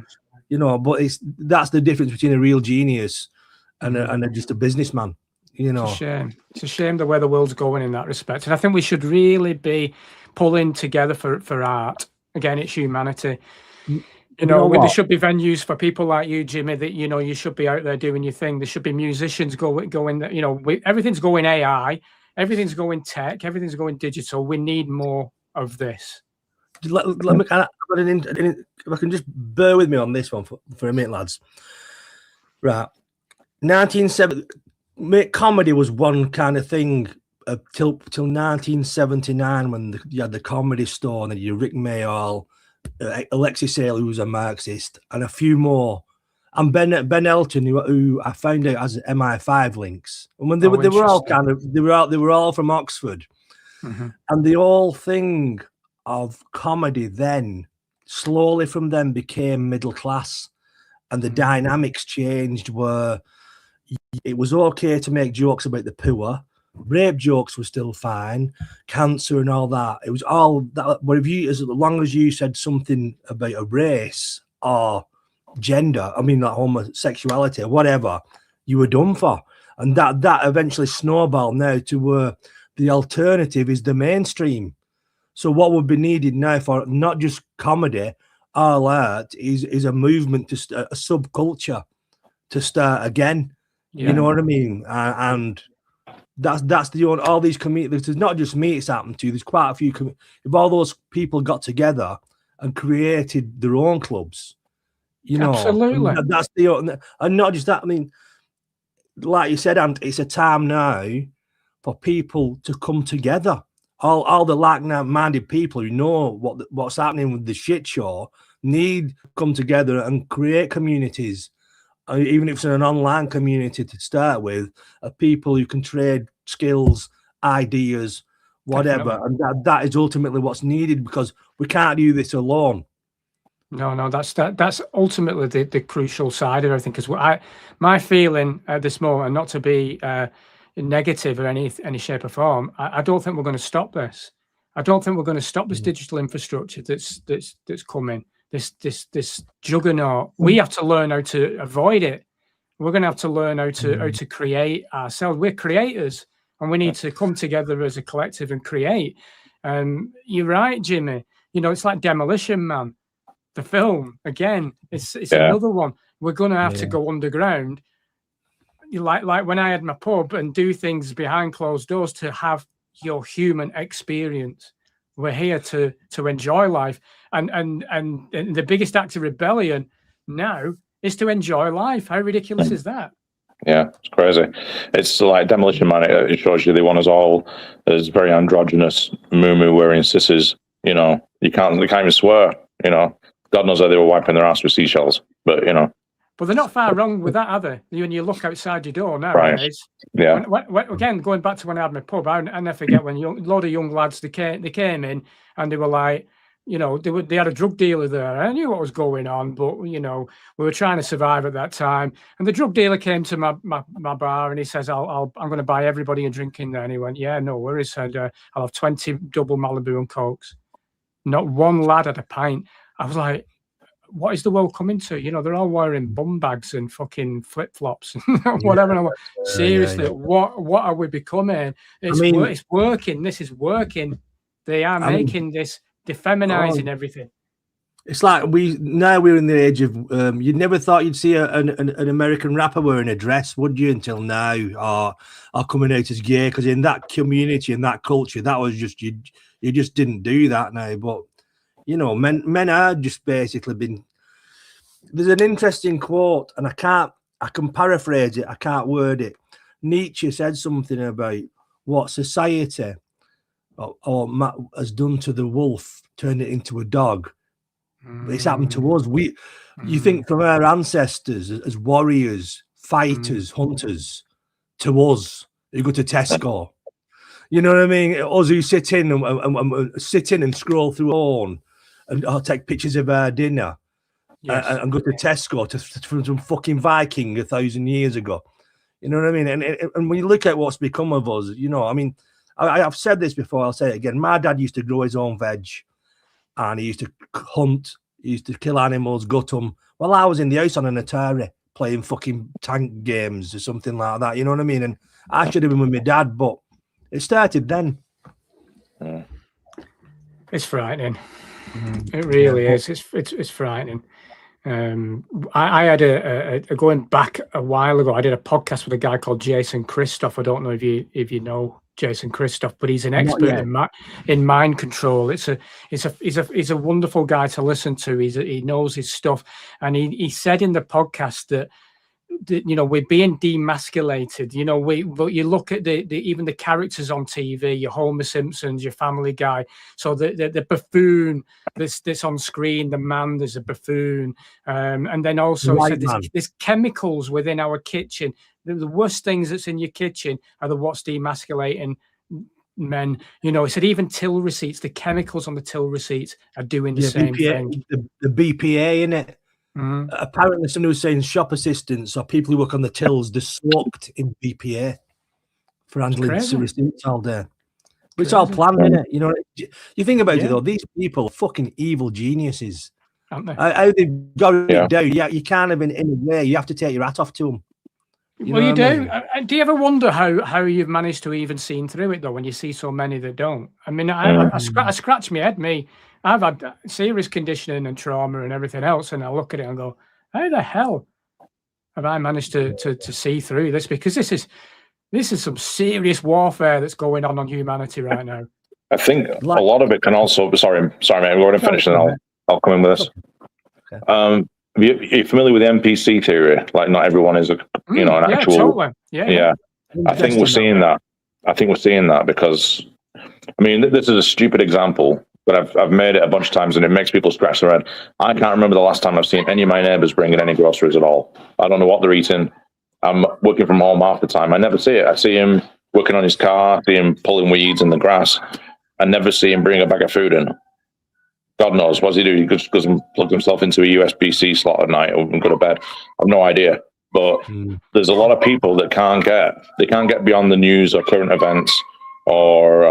you know, but that's the difference between a real genius and just a businessman. You know, it's a shame the way the world's going in that respect. And I think we should really be pulling together for art. Again, it's humanity. You know, there should be venues for people like you, Jimmy, that, you know, you should be out there doing your thing. There should be musicians going, you know, everything's going AI, everything's going tech, everything's going digital. We need more of this. Let me if I can just bear with me on this one for a minute, lads. Right. 1970, comedy was one kind of thing till 1979 when you had the Comedy Store and then you Rick Mayall, Alexis Sale, who was a Marxist, and a few more, and Ben Elton, who I found out has MI5 links. And when they were all they were all from Oxford, and the whole thing of comedy then slowly from them became middle class, and the dynamics changed where it was okay to make jokes about the poor, Rape jokes were still fine, cancer and all that. It was all that. But if you, as long as you said something about a race or gender, I mean, like homosexuality or whatever, you were done for. And that eventually snowballed now to where the alternative is the mainstream. So what would be needed now for not just comedy, all art, is a movement to a subculture to start again. You know what I mean? And that's the only, all these communities. It's not just me it's happened to. There's quite a few. If all those people got together and created their own clubs, you know, absolutely, that's the, and not just that. I mean, like you said, and it's a time now for people to come together. All the like-minded people who know what's happening with the shit show need to come together and create communities, even if it's an online community to start with, of people who can trade skills, ideas, whatever. Definitely. And that is ultimately what's needed, because we can't do this alone. No, that's ultimately the crucial side of everything. Because my feeling at this moment, not to be negative or any shape or form, I don't think we're going to stop this. I don't think we're going to stop this digital infrastructure that's coming. This juggernaut. We have to learn how to avoid it. We're going to have to learn how to create ourselves. We're creators, and we need to come together as a collective and create. You're right, Jimmy. You know, it's like Demolition Man, the film. Again, it's another one. We're going to have to go underground. Like when I had my pub and do things behind closed doors to have your human experience. We're here to enjoy life, and the biggest act of rebellion now is to enjoy life. How ridiculous is that? Yeah, it's crazy. It's like Demolition Man. It shows you they want us all as very androgynous, moo wearing sissies. You know, they can't even swear. You know, God knows how they were wiping their ass with seashells. But you know. But they're not far wrong with that, are they? When you look outside your door nowadays. Right. Yeah. Again, going back to when I had my pub, I never forget when a lot of young lads they came in and they were like, you know, they had a drug dealer there. I knew what was going on, but you know, we were trying to survive at that time. And the drug dealer came to my bar and he says, I'm going to buy everybody a drink in there. And he went, yeah, no worries. Said, I'll have 20 double Malibu and Cokes. Not one lad had a pint. I was like, what is the world coming to? You know, they're all wearing bum bags and fucking flip flops and whatever. Yeah. Seriously, what are we becoming? It's working. This is working. They are making this defeminizing everything. It's like we're in the age of you'd never thought you'd see an American rapper wearing a dress, would you? Until now, or coming out as gay, because in that community, in that culture, that was just you just didn't do that now. But you know, men are just basically been. There's an interesting quote, and I can paraphrase it. I can't word it. Nietzsche said something about what society has done to the wolf, turned it into a dog. It's happened to us. You think from our ancestors as warriors, fighters, hunters, to us who go to Tesco. You know what I mean? Us who sit in and scroll through porn and take pictures of our dinner, and go to Tesco from some fucking Viking 1,000 years ago. You know what I mean? And when you look at what's become of us, you know, I mean, I've said this before, I'll say it again. My dad used to grow his own veg, and he used to hunt, he used to kill animals, gut them. Well, I was in the house on an Atari playing fucking tank games or something like that. You know what I mean? And I should have been with my dad, but it started then. It's frightening. It really is. It's frightening. I had going back a while ago, I did a podcast with a guy called Jason Christoph. I don't know if you know Jason Christoph, but he's an expert in mind control. He's a wonderful guy to listen to. He knows his stuff, and he said in the podcast that you know, we're being demasculated. You know, you look at even the characters on TV, your Homer Simpsons, your Family Guy. So the buffoon that's on screen, the man, there's a buffoon, and then also there's chemicals within our kitchen. The worst things that's in your kitchen are what's demasculating men. You know, he said even till receipts, the chemicals on the till receipts are doing the same thing. The BPA in it. Apparently, someone was saying shop assistants or people who work on the tills, they're soaked in BPA for handling crazy. receipts all day. But it's all planned, isn't it? You know, you think about it though, these people are fucking evil geniuses. Aren't they? How they've got it down. Yeah, you can't have in a way. You have to take your hat off to them. Well, you do. Do you ever wonder how you've managed to even seen through it though, when you see so many that don't? I mean, I scratch my head. I've had serious conditioning and trauma and everything else, and I look at it and go, how the hell have I managed to see through this? Because this is some serious warfare that's going on humanity right now. I think a lot of it can also. Sorry, mate. We're going to finish, and I'll come in with this. Okay. You're familiar with the NPC theory? Like, not everyone is an actual. Totally. Yeah. I think we're seeing that. I think we're seeing that because, I mean, this is a stupid example, but I've made it a bunch of times, and it makes people scratch their head. I can't remember the last time I've seen any of my neighbours bringing any groceries at all. I don't know what they're eating. I'm working from home half the time. I never see it. I see him working on his car, see him pulling weeds in the grass. I never see him bring a bag of food in. God knows. What does he do? He just goes and plugs himself into a USB-C slot at night and go to bed. I've no idea. But there's a lot of people that can't get beyond the news or current events or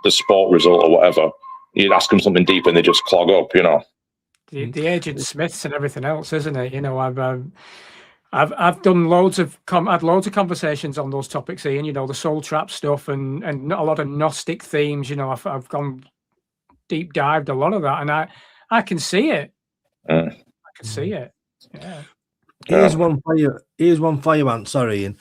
the sport result or whatever. You'd ask them something deep and they just clog up, you know. The Agent Smiths and everything else, isn't it? You know, I've done loads of conversations on those topics, Ian. You know, the soul trap stuff and a lot of Gnostic themes. You know, I've gone deep dived a lot of that, and I can see it. I can see it. Yeah. Here's one for you, man. Sorry, Ian.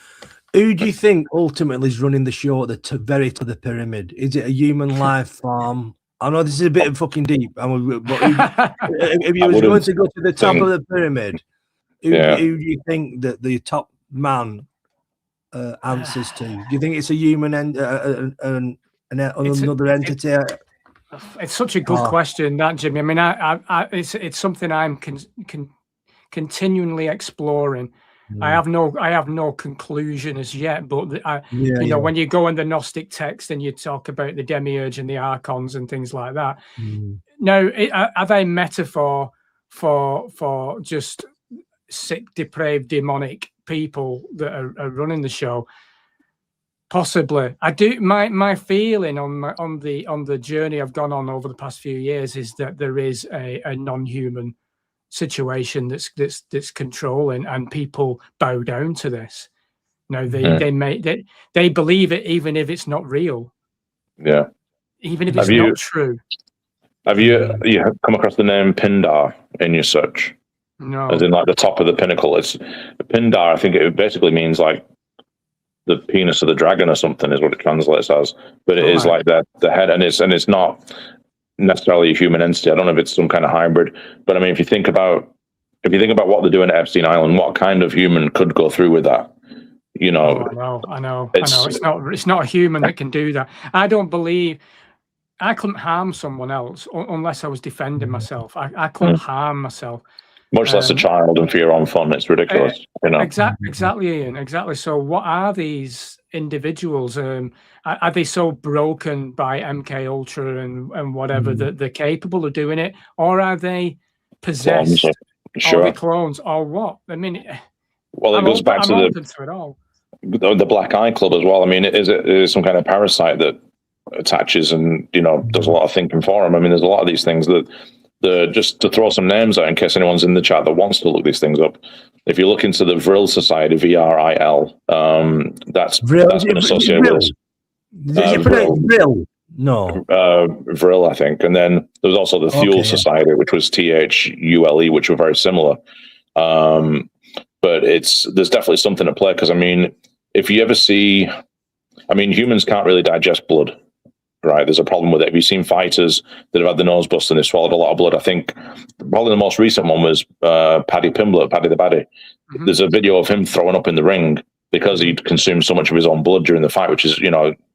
Who do you think ultimately is running the show at the very top of the pyramid? Is it a human life form? I know this is a bit of fucking deep, but if you was going to go to the top of the pyramid, who do you think that the top man answers to? Do you think it's a human and another entity? It's such a good question, that, Jimmy. I mean, it's something I'm continually exploring. I have no conclusion as yet, but you know, when you go in the Gnostic text and you talk about the demiurge and the archons and things like that, now are they metaphor for just sick, depraved, demonic people that are running the show? Possibly. I do. My feeling on the journey I've gone on over the past few years is that there is a non-human situation that's controlling, and people bow down to this. Now they believe it even if it's not real. Yeah. Even if it's not true. Have you come across the name Pindar in your search? No. As in like the top of the pinnacle. It's Pindar. I think it basically means like the penis of the dragon or something is what it translates as. But it is like the head, and it's not necessarily a human entity. I don't know if it's some kind of hybrid, but I mean, if you think about what they're doing at Epstein Island, what kind of human could go through with that? You know, I know. It's not a human that can do that. I don't believe I couldn't harm someone else unless I was defending myself. I couldn't harm myself. Much less a child, and for your own fun. It's ridiculous. You know. Exactly, Ian. Exactly. So, what are these individuals? Are they so broken by MK Ultra and whatever that they're capable of doing it, or are they possessed? Or the clones, or what? I mean, well, it goes back to the Black Eye Club as well. I mean, is it some kind of parasite that attaches and does a lot of thinking for them? I mean, there's a lot of these things that. Just to throw some names out in case anyone's in the chat that wants to look these things up. If you look into the Vril Society, VRIL, that's been associated with this. Vril? No. Vril, I think. And then there was also the Thule Society, which was THULE, which were very similar. But there's definitely something at play, because I mean, if you ever see, I mean, humans can't really digest blood. Right, there's a problem with it. Have you seen fighters that have had the nose bust and they've swallowed a lot of blood? I think probably the most recent one was Paddy Pimblett, Paddy the Baddy. There's a video of him throwing up in the ring because he'd consumed so much of his own blood during the fight, which is,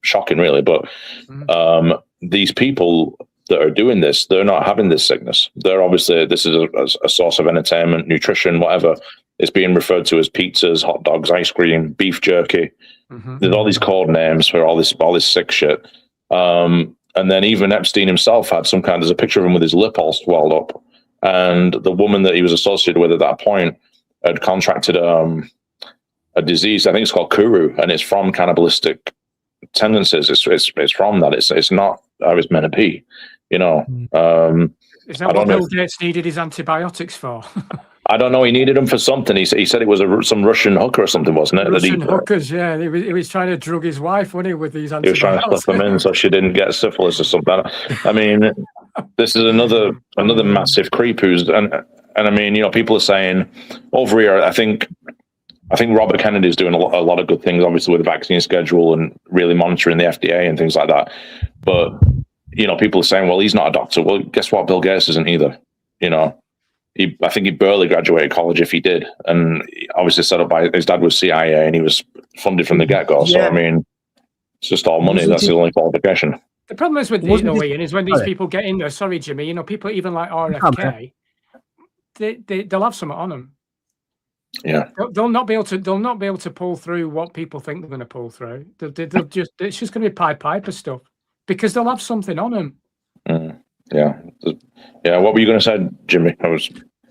shocking, really. But these people that are doing this, they're not having this sickness. They're obviously, this is a source of entertainment, nutrition, whatever. It's being referred to as pizzas, hot dogs, ice cream, beef jerky. There's all these code names for all this sick shit. And then even Epstein himself had there's a picture of him with his lip all swelled up. And the woman that he was associated with at that point had contracted a disease, I think it's called Kuru, and it's from cannibalistic tendencies. It's from that. It's not how it's meant to be. You know. Is that what Bill Gates needed his antibiotics for? I don't know. He needed them for something. He said it was some Russian hooker or something, wasn't it? Russian hookers, yeah. He was trying to drug his wife, wasn't he, with these antibiotics? He was trying to slip them in so she didn't get syphilis or something. I mean, this is another massive creep who's and I mean, you know, people are saying over here. I think Robert Kennedy is doing a lot of good things, obviously with the vaccine schedule and really monitoring the FDA and things like that. But you know, people are saying, well, he's not a doctor. Well, guess what? Bill Gates isn't either. You know. I think he barely graduated college, if he did, and obviously set up by his dad was CIA, and he was funded from the get-go. So I mean, it's just all money. That's the only qualification. The problem is with Ian is when these people get in there. Sorry, Jimmy. You know, people even like RFK, they'll have something on them. Yeah, they'll not be able to pull through what people think they're going to pull through. They'll just it's just going to be Piper stuff because they'll have something on them. Yeah. What were you going to say, Jimmy? I was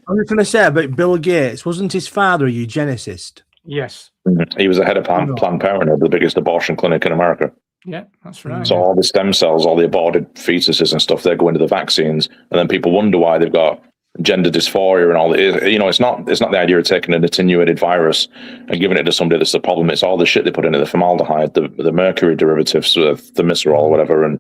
going to say about Bill Gates. Wasn't his father a eugenicist? Yes. He was the head of Planned Parenthood, the biggest abortion clinic in America. Yeah, that's right. So all the stem cells, all the aborted fetuses and stuff, they go into the vaccines, and then people wonder why they've got gender dysphoria and all that. You know, it's not the idea of taking an attenuated virus and giving it to somebody that's the problem. It's all the shit they put in it, the formaldehyde, the mercury derivatives, the thimerosal or whatever, and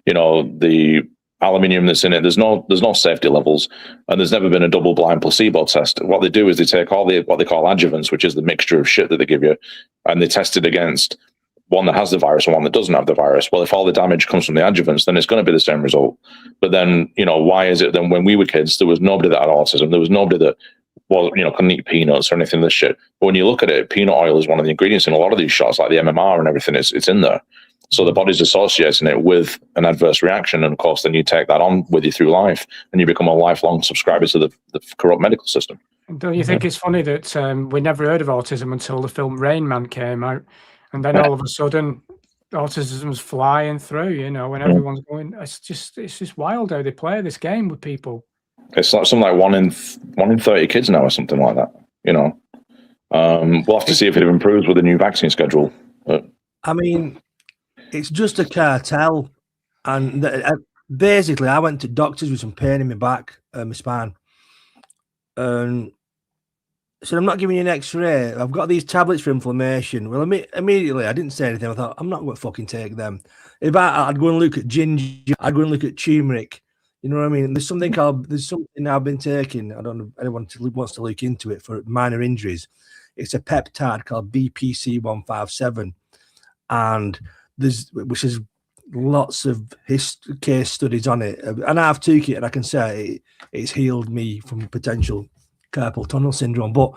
you know the aluminium that's in it. There's no safety levels, and there's never been a double-blind placebo test. What they do is they take all what they call adjuvants, which is the mixture of shit that they give you, and they test it against one that has the virus and one that doesn't have the virus. Well, if all the damage comes from the adjuvants, then it's going to be the same result. But then, you know, why is it then when we were kids, there was nobody that had autism, there was nobody that couldn't eat peanuts or anything of this shit. But when you look at it, peanut oil is one of the ingredients in a lot of these shots, like the MMR and everything. It's in there. So the body's associating it with an adverse reaction, and of course, then you take that on with you through life, and you become a lifelong subscriber to the corrupt medical system. Don't you think it's funny that we never heard of autism until the film Rain Man came out, and then all of a sudden, autism's flying through? You know, when everyone's going, it's just wild how they play this game with people. It's like something like one in 30 kids now, or something like that. You know, we'll have to see if it improves with the new vaccine schedule. But I mean, it's just a cartel, and basically, I went to doctors with some pain in my back, my spine, and said, "I'm not giving you an X-ray. I've got these tablets for inflammation." Well, immediately, I didn't say anything. I thought, I'm not going to fucking take them. If I'd go and look at ginger, I'd go and look at turmeric. You know what I mean? There's something I've been taking. I don't know if anyone wants to look into it for minor injuries. It's a peptide called BPC157, and which is lots of case studies on it, and I've took it, and I can say it's healed me from potential carpal tunnel syndrome. But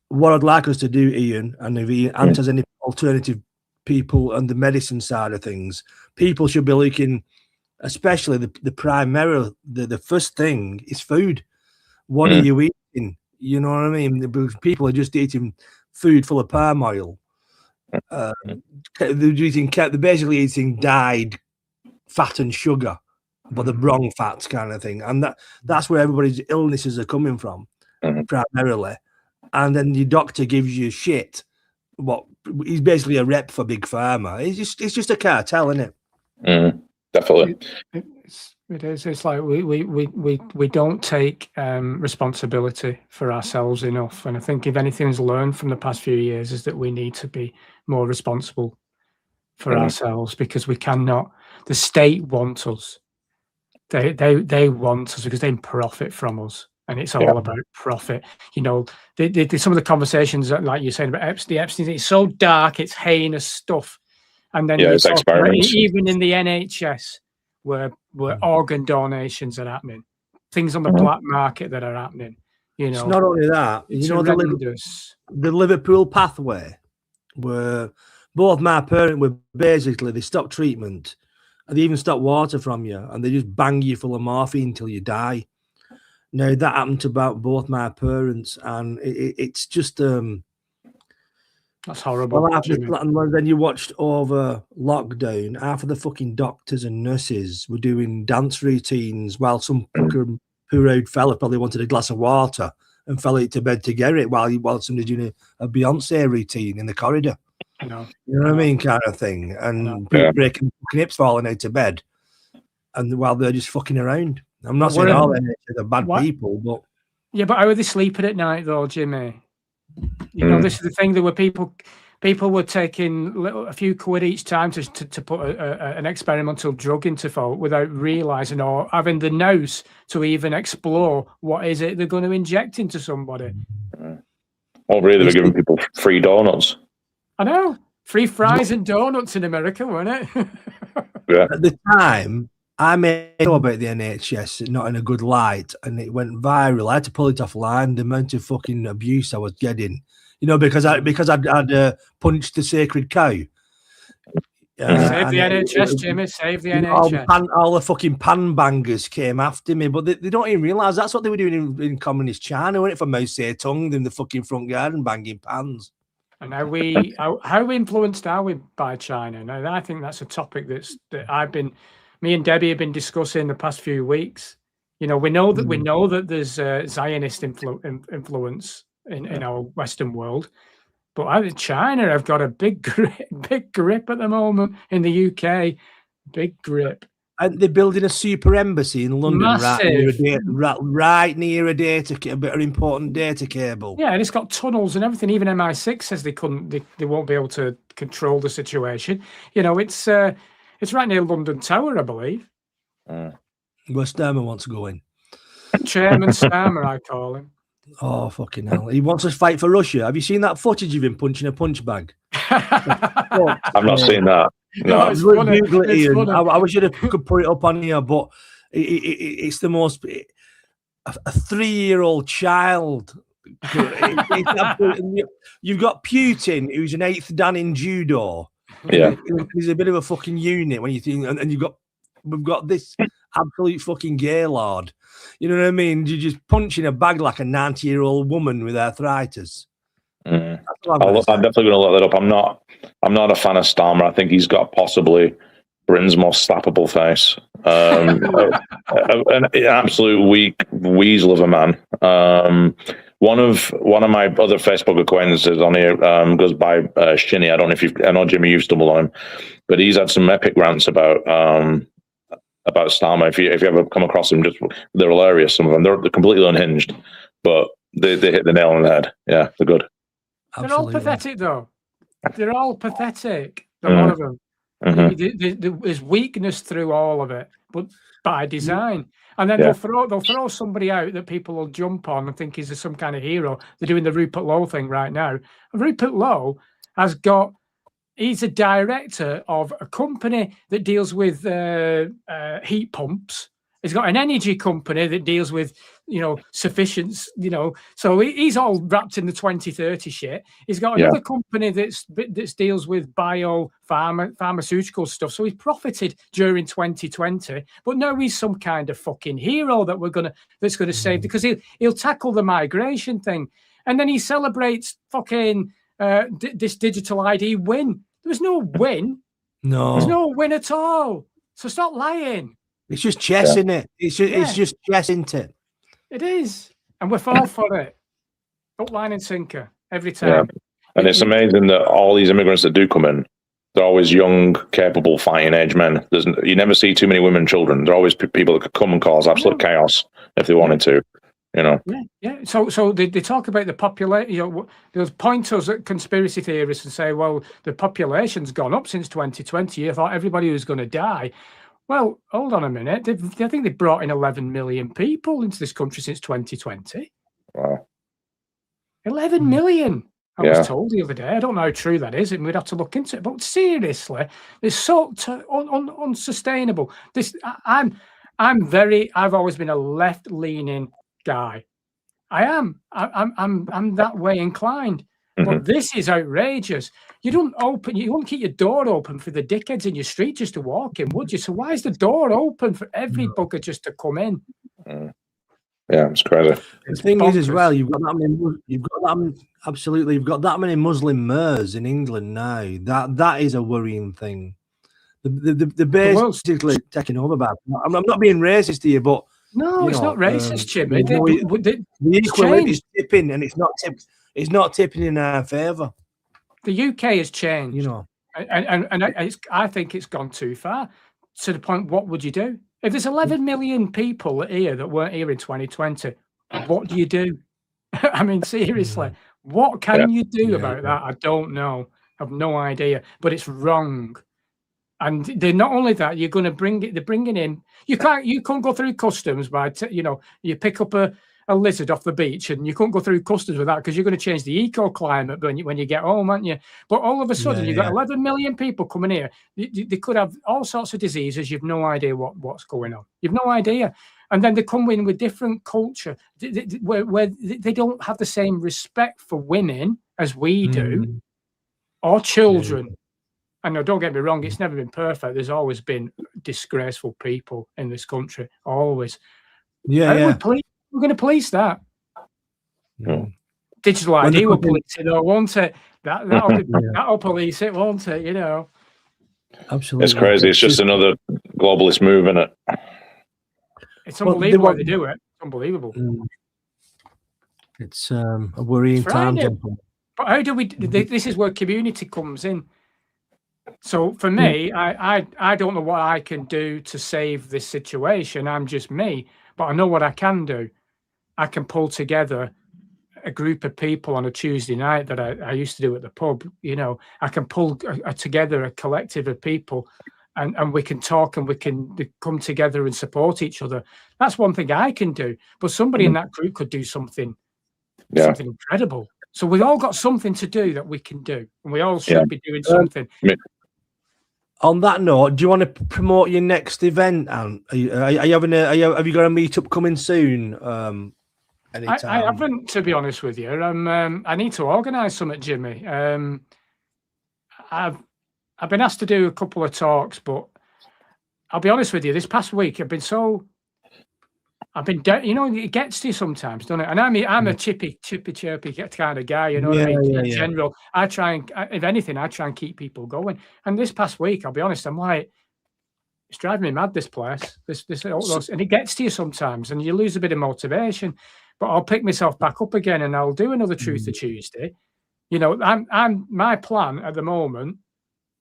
what I'd like us to do, Ian, and if Ian answers any alternative people and the medicine side of things, people should be looking, especially the primary, the first thing is food. What are you eating? You know what I mean? People are just eating food full of palm oil. They're basically eating dyed fat and sugar, but the wrong fats kind of thing, and that's where everybody's illnesses are coming from, primarily. And then your doctor gives you shit. What he's basically a rep for Big Pharma. It's just a cartel, isn't it? Definitely. It is. It's like we don't take responsibility for ourselves enough. And I think if anything's learned from the past few years is that we need to be more responsible for ourselves, because we cannot. The state wants us. They want us because they profit from us, and it's all about profit. You know, some of the conversations that, like you're saying about Epstein, it's so dark, it's heinous stuff. And then it's experiments. Even in the NHS, where organ donations are happening, things on the black market that are happening. You know, it's not only that. You know, the Liverpool pathway, where both my parents were basically, they stopped treatment and they even stopped water from you, and they just bang you full of morphine until you die. Now that happened to both my parents, and it's just that's horrible. Well, and then you watched over lockdown, half of the fucking doctors and nurses were doing dance routines while some poor-old fella probably wanted a glass of water and fell into bed to get it while somebody's doing a Beyonce routine in the corridor. I know. You know what I mean, kind of thing, and Yeah. breaking fucking hips, falling out of bed, and while they're just fucking around. I'm not But saying what- all NHS are bad what? people, but Yeah, but how are they sleeping at night though, Jimmy? You know, this is the thing. There were people were taking a few quid each time to put an experimental drug into folk without realizing or having the nous to even explore what is it they're going to inject into somebody. Or really, they're giving people free donuts. I know. Free fries and donuts in America, weren't it? Yeah. at the time, I made know about the NHS not in a good light, and it went viral. I had to pull it offline. The amount of fucking abuse I was getting, you know, because I'd punched the sacred cow. Save the NHS, Jimmy. Save the NHS. All the fucking pan bangers came after me, but they don't even realise that's what they were doing in communist China, wasn't it? For Mao Zedong in the fucking front garden banging pans. And how influenced are we by China? Now, I think that's a topic that me and Debbie have been discussing the past few weeks. You know, we know that there's Zionist influence in our Western world, but I think China have got a big grip at the moment in the UK. Big grip. And they're building a super embassy in London, right near an important data cable. Yeah, and it's got tunnels and everything. Even MI6 says they won't be able to control the situation. You know, it's right near London Tower, I believe. Where Starmer wants to go in. Chairman Starmer, I call him. Oh, fucking hell. He wants us to fight for Russia. Have you seen that footage of him punching a punch bag? I've not seen that. No, it's funny. I wish I could put it up on here, but it's the most. A 3-year-old child. You've got Putin, who's an 8th Dan in judo. Yeah, he's a bit of a fucking unit when you think, and we've got this absolute fucking gaylord. You know what I mean? You're just punching a bag like a 90-year-old woman with arthritis. I'm definitely going to look that up. I'm not a fan of Starmer. I think he's got possibly Britain's most slappable face. An absolute weak weasel of a man. One of my other Facebook acquaintances on here goes by Shinny. I don't know I know Jimmy, you've stumbled on him, but he's had some epic rants about Starmer. If you ever come across them, they're hilarious. Some of them they're completely unhinged, but they hit the nail on the head. Yeah, they're good. They're all pathetic, though. They're all pathetic. A lot of them. Mm-hmm. There's weakness through all of it, but by design. And then they'll throw somebody out that people will jump on and think he's some kind of hero. They're doing the Rupert Lowe thing right now. And Rupert Lowe he's a director of a company that deals with heat pumps. He's got an energy company that deals with, sufficiency, so he's all wrapped in the 2030 shit. He's got another company that deals with pharmaceutical stuff. So he's profited during 2020, but now he's some kind of fucking hero that's gonna save, because he'll tackle the migration thing, and then he celebrates fucking this digital ID win. There was no win. No, there's no win at all. So stop lying. It's just chess, isn't it? It's just chess, isn't it? It is, and we're all for it. Hook, line, and sinker every time. Yeah. And it's amazing that all these immigrants that do come in, they're always young, capable, fighting-age men. You never see too many women and children. They're always people that could come and cause absolute chaos if they wanted to. Yeah. So they talk about the population. They'll point us at conspiracy theorists and say, well, the population's gone up since 2020. You thought everybody was going to die. Well, hold on a minute. I think they've brought in 11 million people into this country since 2020. Wow. 11 million. I was told the other day. I don't know how true that is, and we'd have to look into it. But seriously, it's so unsustainable. I've always been a left-leaning guy. I am. I'm that way inclined. Mm-hmm. But this is outrageous. You won't keep your door open for the dickheads in your street just to walk in, would you? So why is the door open for every bugger just to come in? Yeah, it's crazy. The thing is, as well, you've got that many Muslim Moors in England now. That is a worrying thing. The basically taking over. I'm not being racist to you, but no, it's not racist, Jimmy. The equality is tipping, and it's not tipping in our favour. The UK has changed, you know. and I think it's gone too far to the point. What would you do if there's 11 million people here that weren't here in 2020? What do you do? I mean, seriously, what can you do about that? I don't know. I've no idea. But it's wrong. And they're not only that, you're going to bring it. They're bringing in. You can't go through customs by you pick up a lizard off the beach and you can't go through customs with that because you're going to change the ecoclimate when you get home, aren't you? But all of a sudden, you've got 11 million people coming here. They could have all sorts of diseases. You've no idea what's going on. You've no idea. And then they come in with different culture where they don't have the same respect for women as we do, or children. And no, don't get me wrong, it's never been perfect. There's always been disgraceful people in this country, always. We're going to police that. Digital ID will police it, though, won't it? That'll police it, won't it? You know. Absolutely. It's crazy. It's just another globalist move, isn't it? It's unbelievable how they do it. It's unbelievable. It's a worrying time. But how do we? This is where community comes in. So for me, I don't know what I can do to save this situation. I'm just me, but I know what I can do. I can pull together a group of people on a Tuesday night that I used to do at the pub. You know, I can pull together a collective of people. And we can talk and we can come together and support each other. That's one thing I can do. But somebody in that group could do something incredible. So we've all got something to do that we can do. And we all should be doing something. On that note, do you want to promote your next event? Are you having have you got a meetup coming soon? I haven't, to be honest with you. I need to organise something, Jimmy. I've been asked to do a couple of talks, but I'll be honest with you. This past week, it gets to you sometimes, doesn't it? And I'm a chippy chirpy kind of guy, you know what I mean? In general, I try and, if anything, I try and keep people going. And this past week, I'll be honest, I'm like, it's driving me mad, this place. And it gets to you sometimes, and you lose a bit of motivation. But I'll pick myself back up again, and I'll do another Truth or Tuesday. You know, my plan at the moment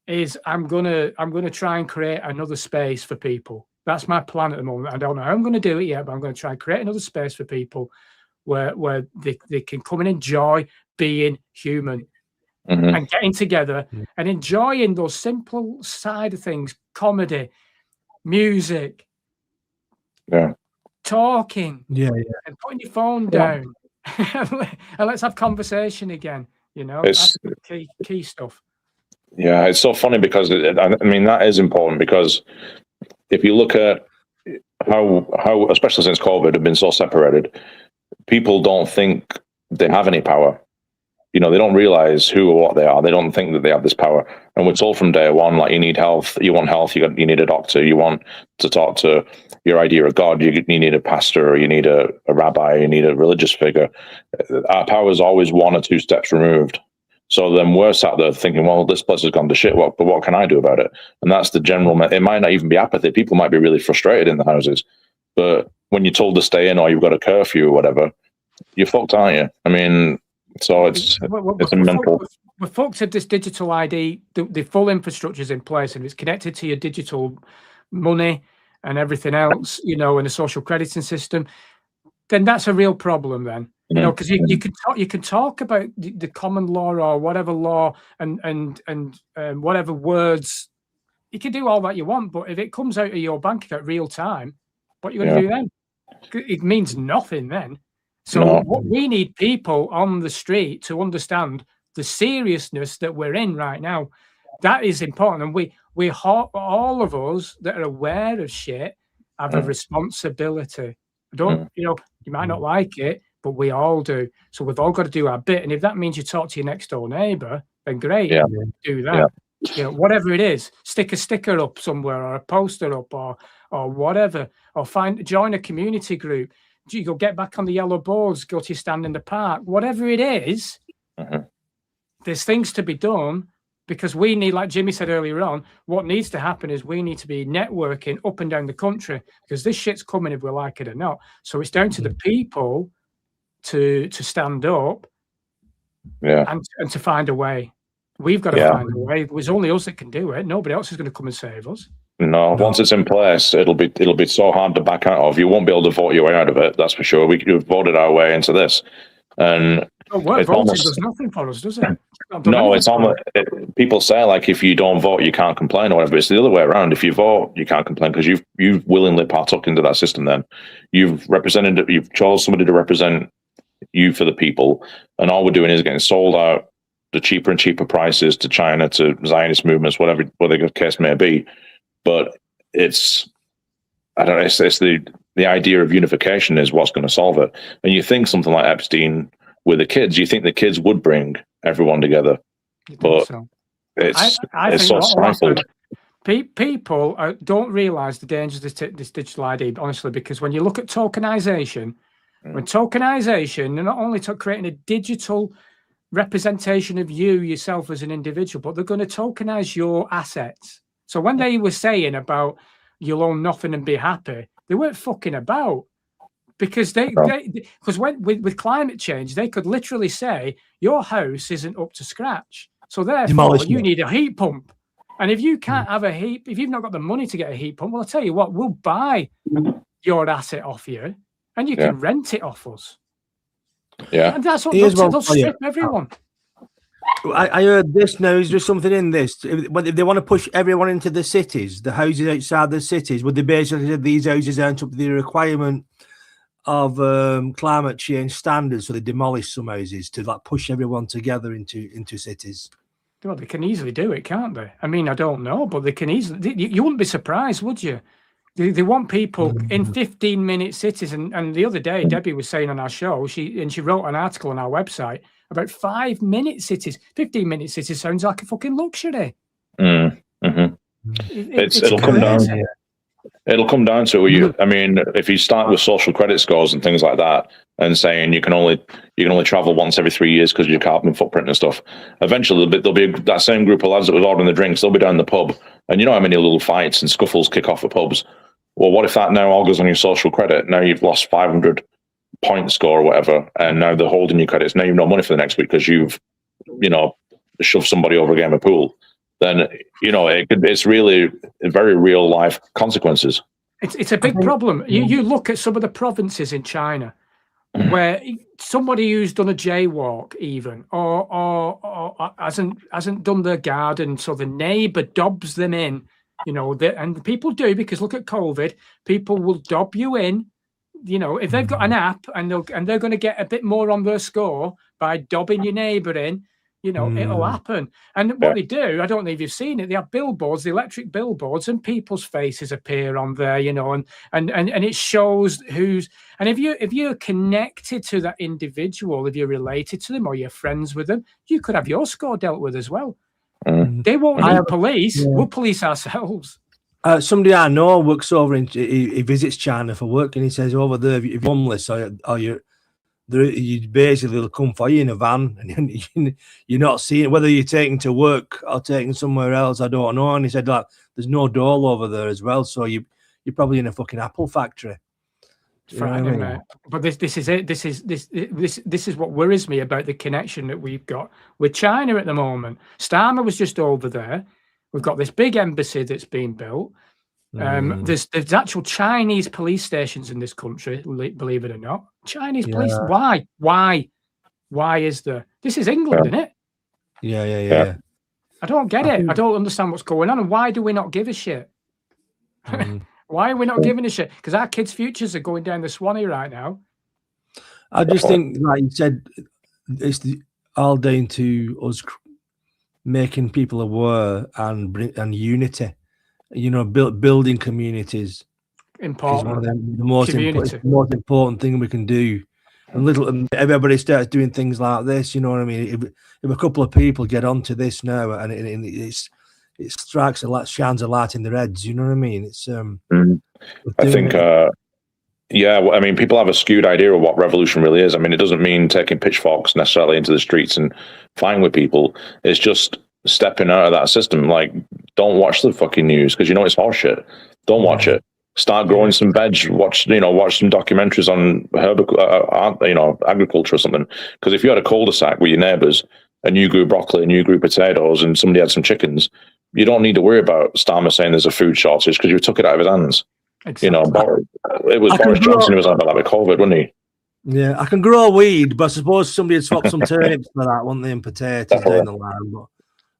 is I'm gonna try and create another space for people. That's my plan at the moment. I don't know how I'm going to do it yet, but I'm going to try and create another space for people where they can come and enjoy being human and getting together and enjoying those simple side of things: comedy, music, talking, and putting your phone down, and let's have conversation again. You know, that's the key stuff. Yeah, it's so funny because I mean that is important, because if you look at how especially since COVID have been so separated, people don't think they have any power. You know, they don't realize who or what they are. They don't think that they have this power. And we're told from day one, like, you need health, you want health, you need a doctor, you want to talk to your idea of God, you need a pastor, or you need a rabbi, you need a religious figure. Our power is always 1 or 2 steps removed. So then we're sat there thinking, well, this place has gone to shit, but what can I do about it? And that's the general, it might not even be apathy. People might be really frustrated in the houses. But when you're told to stay in, or you've got a curfew or whatever, you're fucked, aren't you? I mean, so it's a mental... We're fucked at this digital ID. The full infrastructure is in place, and it's connected to your digital money and everything else, you know, and a social crediting system. Then that's a real problem then. You know, because you can talk about the common law or whatever law and whatever words, you can do all that you want, but if it comes out of your bank account real time, what are you going to do then? It means nothing then. So we need people on the street to understand the seriousness that we're in right now. That is important, and we all of us that are aware of shit have a responsibility. You know, you might not like it, but we all do. So we've all got to do our bit. And if that means you talk to your next door neighbour, then great, do that. You know, whatever it is, stick a sticker up somewhere, or a poster up, or whatever, or join a community group. You go get back on the yellow boards, go to your stand in the park, whatever it is. There's things to be done, because we need, like Jimmy said earlier on, what needs to happen is we need to be networking up and down the country, because this shit's coming if we like it or not. So it's down to the people to stand up and to find a way. We've got to find a way. It was only us that can do it. Nobody else is going to come and save us. No, once it's in place, it'll be so hard to back out of. You won't be able to vote your way out of it. That's for sure. We've voted our way into this, and voting does nothing for us, does it? No, it's almost. People say like if you don't vote, you can't complain or whatever. It's the other way around. If you vote, you can't complain because you've willingly partook into that system. Then you've chose somebody to represent you for the people, and all we're doing is getting sold out the cheaper and cheaper prices to China, to Zionist movements, whatever the case may be. But it's the idea of unification is what's going to solve it. And you think something like Epstein with the kids, you think the kids would bring everyone together, but so. it's so stifled. People don't realise the dangers of this digital ID, honestly, because when you look at tokenization, when tokenization, they're not only creating a digital representation of yourself as an individual, but they're going to tokenize your assets. So when they were saying about you'll own nothing and be happy, they weren't fucking about, because because with climate change, they could literally say your house isn't up to scratch, so therefore you need a heat pump. And if you can't have a heat, if you've not got the money to get a heat pump, well, I'll tell you what, we'll buy your asset off you, and you can rent it off us. Yeah, and that's what they'll strip everyone. I heard this now. Is there something in this? If they want to push everyone into the cities, the houses outside the cities, would they basically say these houses aren't up to the requirement of climate change standards, so they demolish some houses to like push everyone together into cities? Well, they can easily do it, can't they? I mean, I don't know, but they can easily. You wouldn't be surprised, would you? They want people in 15-minute cities, and the other day Debbie was saying on our show, she wrote an article on our website about 5-minute cities. 15-minute cities sounds like a fucking luxury. Mm-hmm. It'll come down. It'll come down to you. I mean, if you start with social credit scores and things like that, and saying you can only travel once every 3 years because of your carbon footprint and stuff, eventually there'll be that same group of lads that was ordering the drinks. They'll be down the pub, and you know how many little fights and scuffles kick off at pubs. Well, what if that now all goes on your social credit? Now you've lost 500 point score or whatever, and now they're holding your credits. Now you've no money for the next week because you've, shoved somebody over a game of pool. Then it's really very real life consequences. It's a big problem. You look at some of the provinces in China where somebody who's done a jaywalk even or hasn't done their garden, so the neighbour dobs them in. And people do, because look at COVID, people will dob you in. If they've got an app and they're going to get a bit more on their score by dobbing your neighbour in, it'll happen. And what they do, I don't know if you've seen it, they have billboards, the electric billboards, and people's faces appear on there, and it shows who's, and if you're connected to that individual, if you're related to them or you're friends with them, you could have your score dealt with as well. They won't need police. Yeah. We'll police ourselves. Somebody I know works over he visits China for work, and he says over there, if you're homeless or you basically they'll come for you in a van, and you're not seeing whether you're taken to work or taken somewhere else. I don't know. And he said like there's no dole over there as well, so you're probably in a fucking apple factory. Frightening, mate. But this is it. This is what worries me about the connection that we've got with China at the moment. Starmer was just over there. We've got this big embassy that's been built. There's actual Chinese police stations in this country, believe it or not. Chinese police. Why is there? This is England, isn't it? Yeah. I don't get it. I don't understand what's going on, and why do we not give a shit? Why are we not giving a shit? Because our kids' futures are going down the Swanee right now. I just think, like you said, it's all down to us making people aware and unity. Building communities. Important. The most important thing we can do. And everybody starts doing things like this. You know what I mean? If a couple of people get onto this now, and it strikes shines a light in their heads. You know what I mean? It's I think I mean, people have a skewed idea of what revolution really is. I mean, it doesn't mean taking pitchforks necessarily into the streets and fighting with people. It's just stepping out of that system. Like, don't watch the fucking news because it's horseshit. Don't watch it. Start growing some veg. Watch some documentaries on agriculture or something. Because if you had a cul-de-sac with your neighbours and you grew broccoli and you grew potatoes and somebody had some chickens, you don't need to worry about Starmer saying there's a food shortage because you took it out of his hands. Exactly. You know, it was Boris Johnson who was on about that with COVID, wasn't he? Yeah, I can grow weed, but I suppose somebody would swap some turnips for that, wouldn't they, and potatoes down the line. But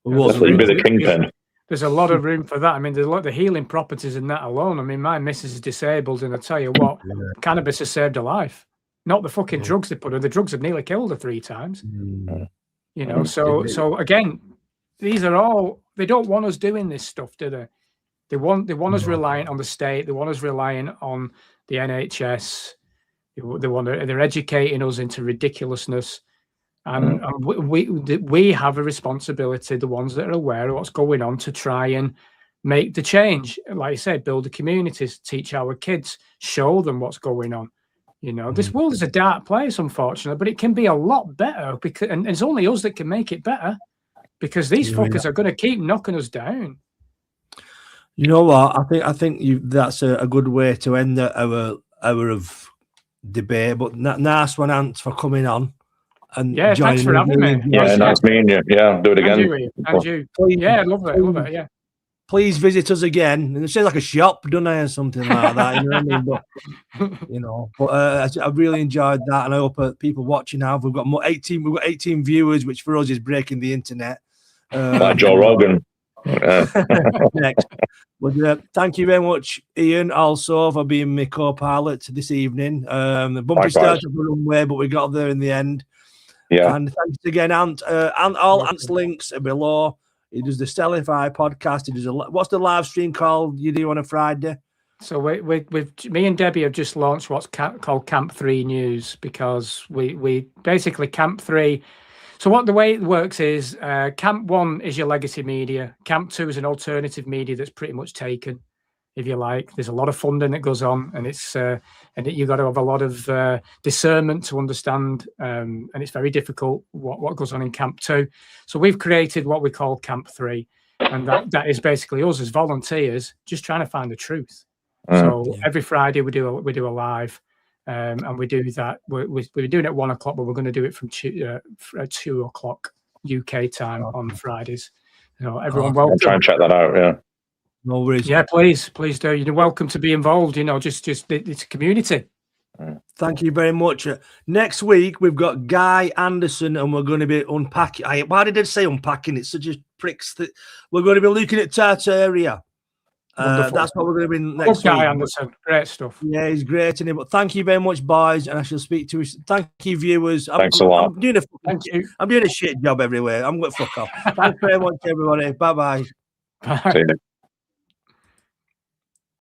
Definitely be the kingpin. There's a lot of room for that. I mean, there's a lot of the healing properties in that alone. I mean, my missus is disabled, and I tell you what, cannabis has saved her life. Not the fucking drugs they put her. The drugs have nearly killed her 3 times. You know, so again, these are all, they don't want us doing this stuff, do they? They want us reliant on the state. They want us reliant on the NHS. They're educating us into ridiculousness. And we have a responsibility, the ones that are aware of what's going on, to try and make the change. Like I said, build the communities, teach our kids, show them what's going on. You know, this world is a dark place, unfortunately, but it can be a lot better because, and it's only us that can make it better, because these fuckers are going to keep knocking us down. You know what? I think that's a good way to end our hour of debate. But nice one, Ant, for coming on. And thanks for having me. Yeah, nice meeting you. Yeah, do it again. And you. Yeah, I love it. Yeah. Please visit us again. And it sounds like a shop, doesn't it, or something like that. You know what I mean? But I really enjoyed that, and I hope people watching now. We've got 18 viewers, which for us is breaking the internet. Like Joe Rogan. Next. But thank you very much, Ian, also for being my co-pilot this evening. The bumpy start of the runway, but we got there in the end. Yeah. And thanks again, Ant. All Ant's links are below. He does the Stellify podcast. He does what's the live stream called you do on a Friday? So me and Debbie have just launched what's called Camp 3 News, because we basically Camp 3. So the way it works is Camp 1 is your legacy media. Camp 2 is an alternative media that's pretty much taken, if you like. There's a lot of funding that goes on, and you've got to have a lot of discernment to understand, and it's very difficult what goes on in Camp 2. So we've created what we call Camp 3, and that is basically us as volunteers just trying to find the truth. So every Friday we do a live, and we do that. We're doing it at 1 o'clock, but we're going to do it from 2 o'clock UK time on Fridays. You know, everyone welcome. I'll try and check that out. Yeah. No worries. Yeah, please do. You're welcome to be involved. You know, just it's a community. Thank you very much. Next week we've got Guy Anderson, and we're going to be unpacking. Why did I say unpacking? It's such a pricks that we're going to be looking at Tartaria. That's what we're going to be next week. Guy Anderson, great stuff. Yeah, he's great, isn't he? But thank you very much, boys, and I shall speak to you. Thank you, viewers. Thanks a lot. I'm doing a shit job everywhere. I'm going to fuck off. Thanks very much, everybody. Bye-bye. Bye.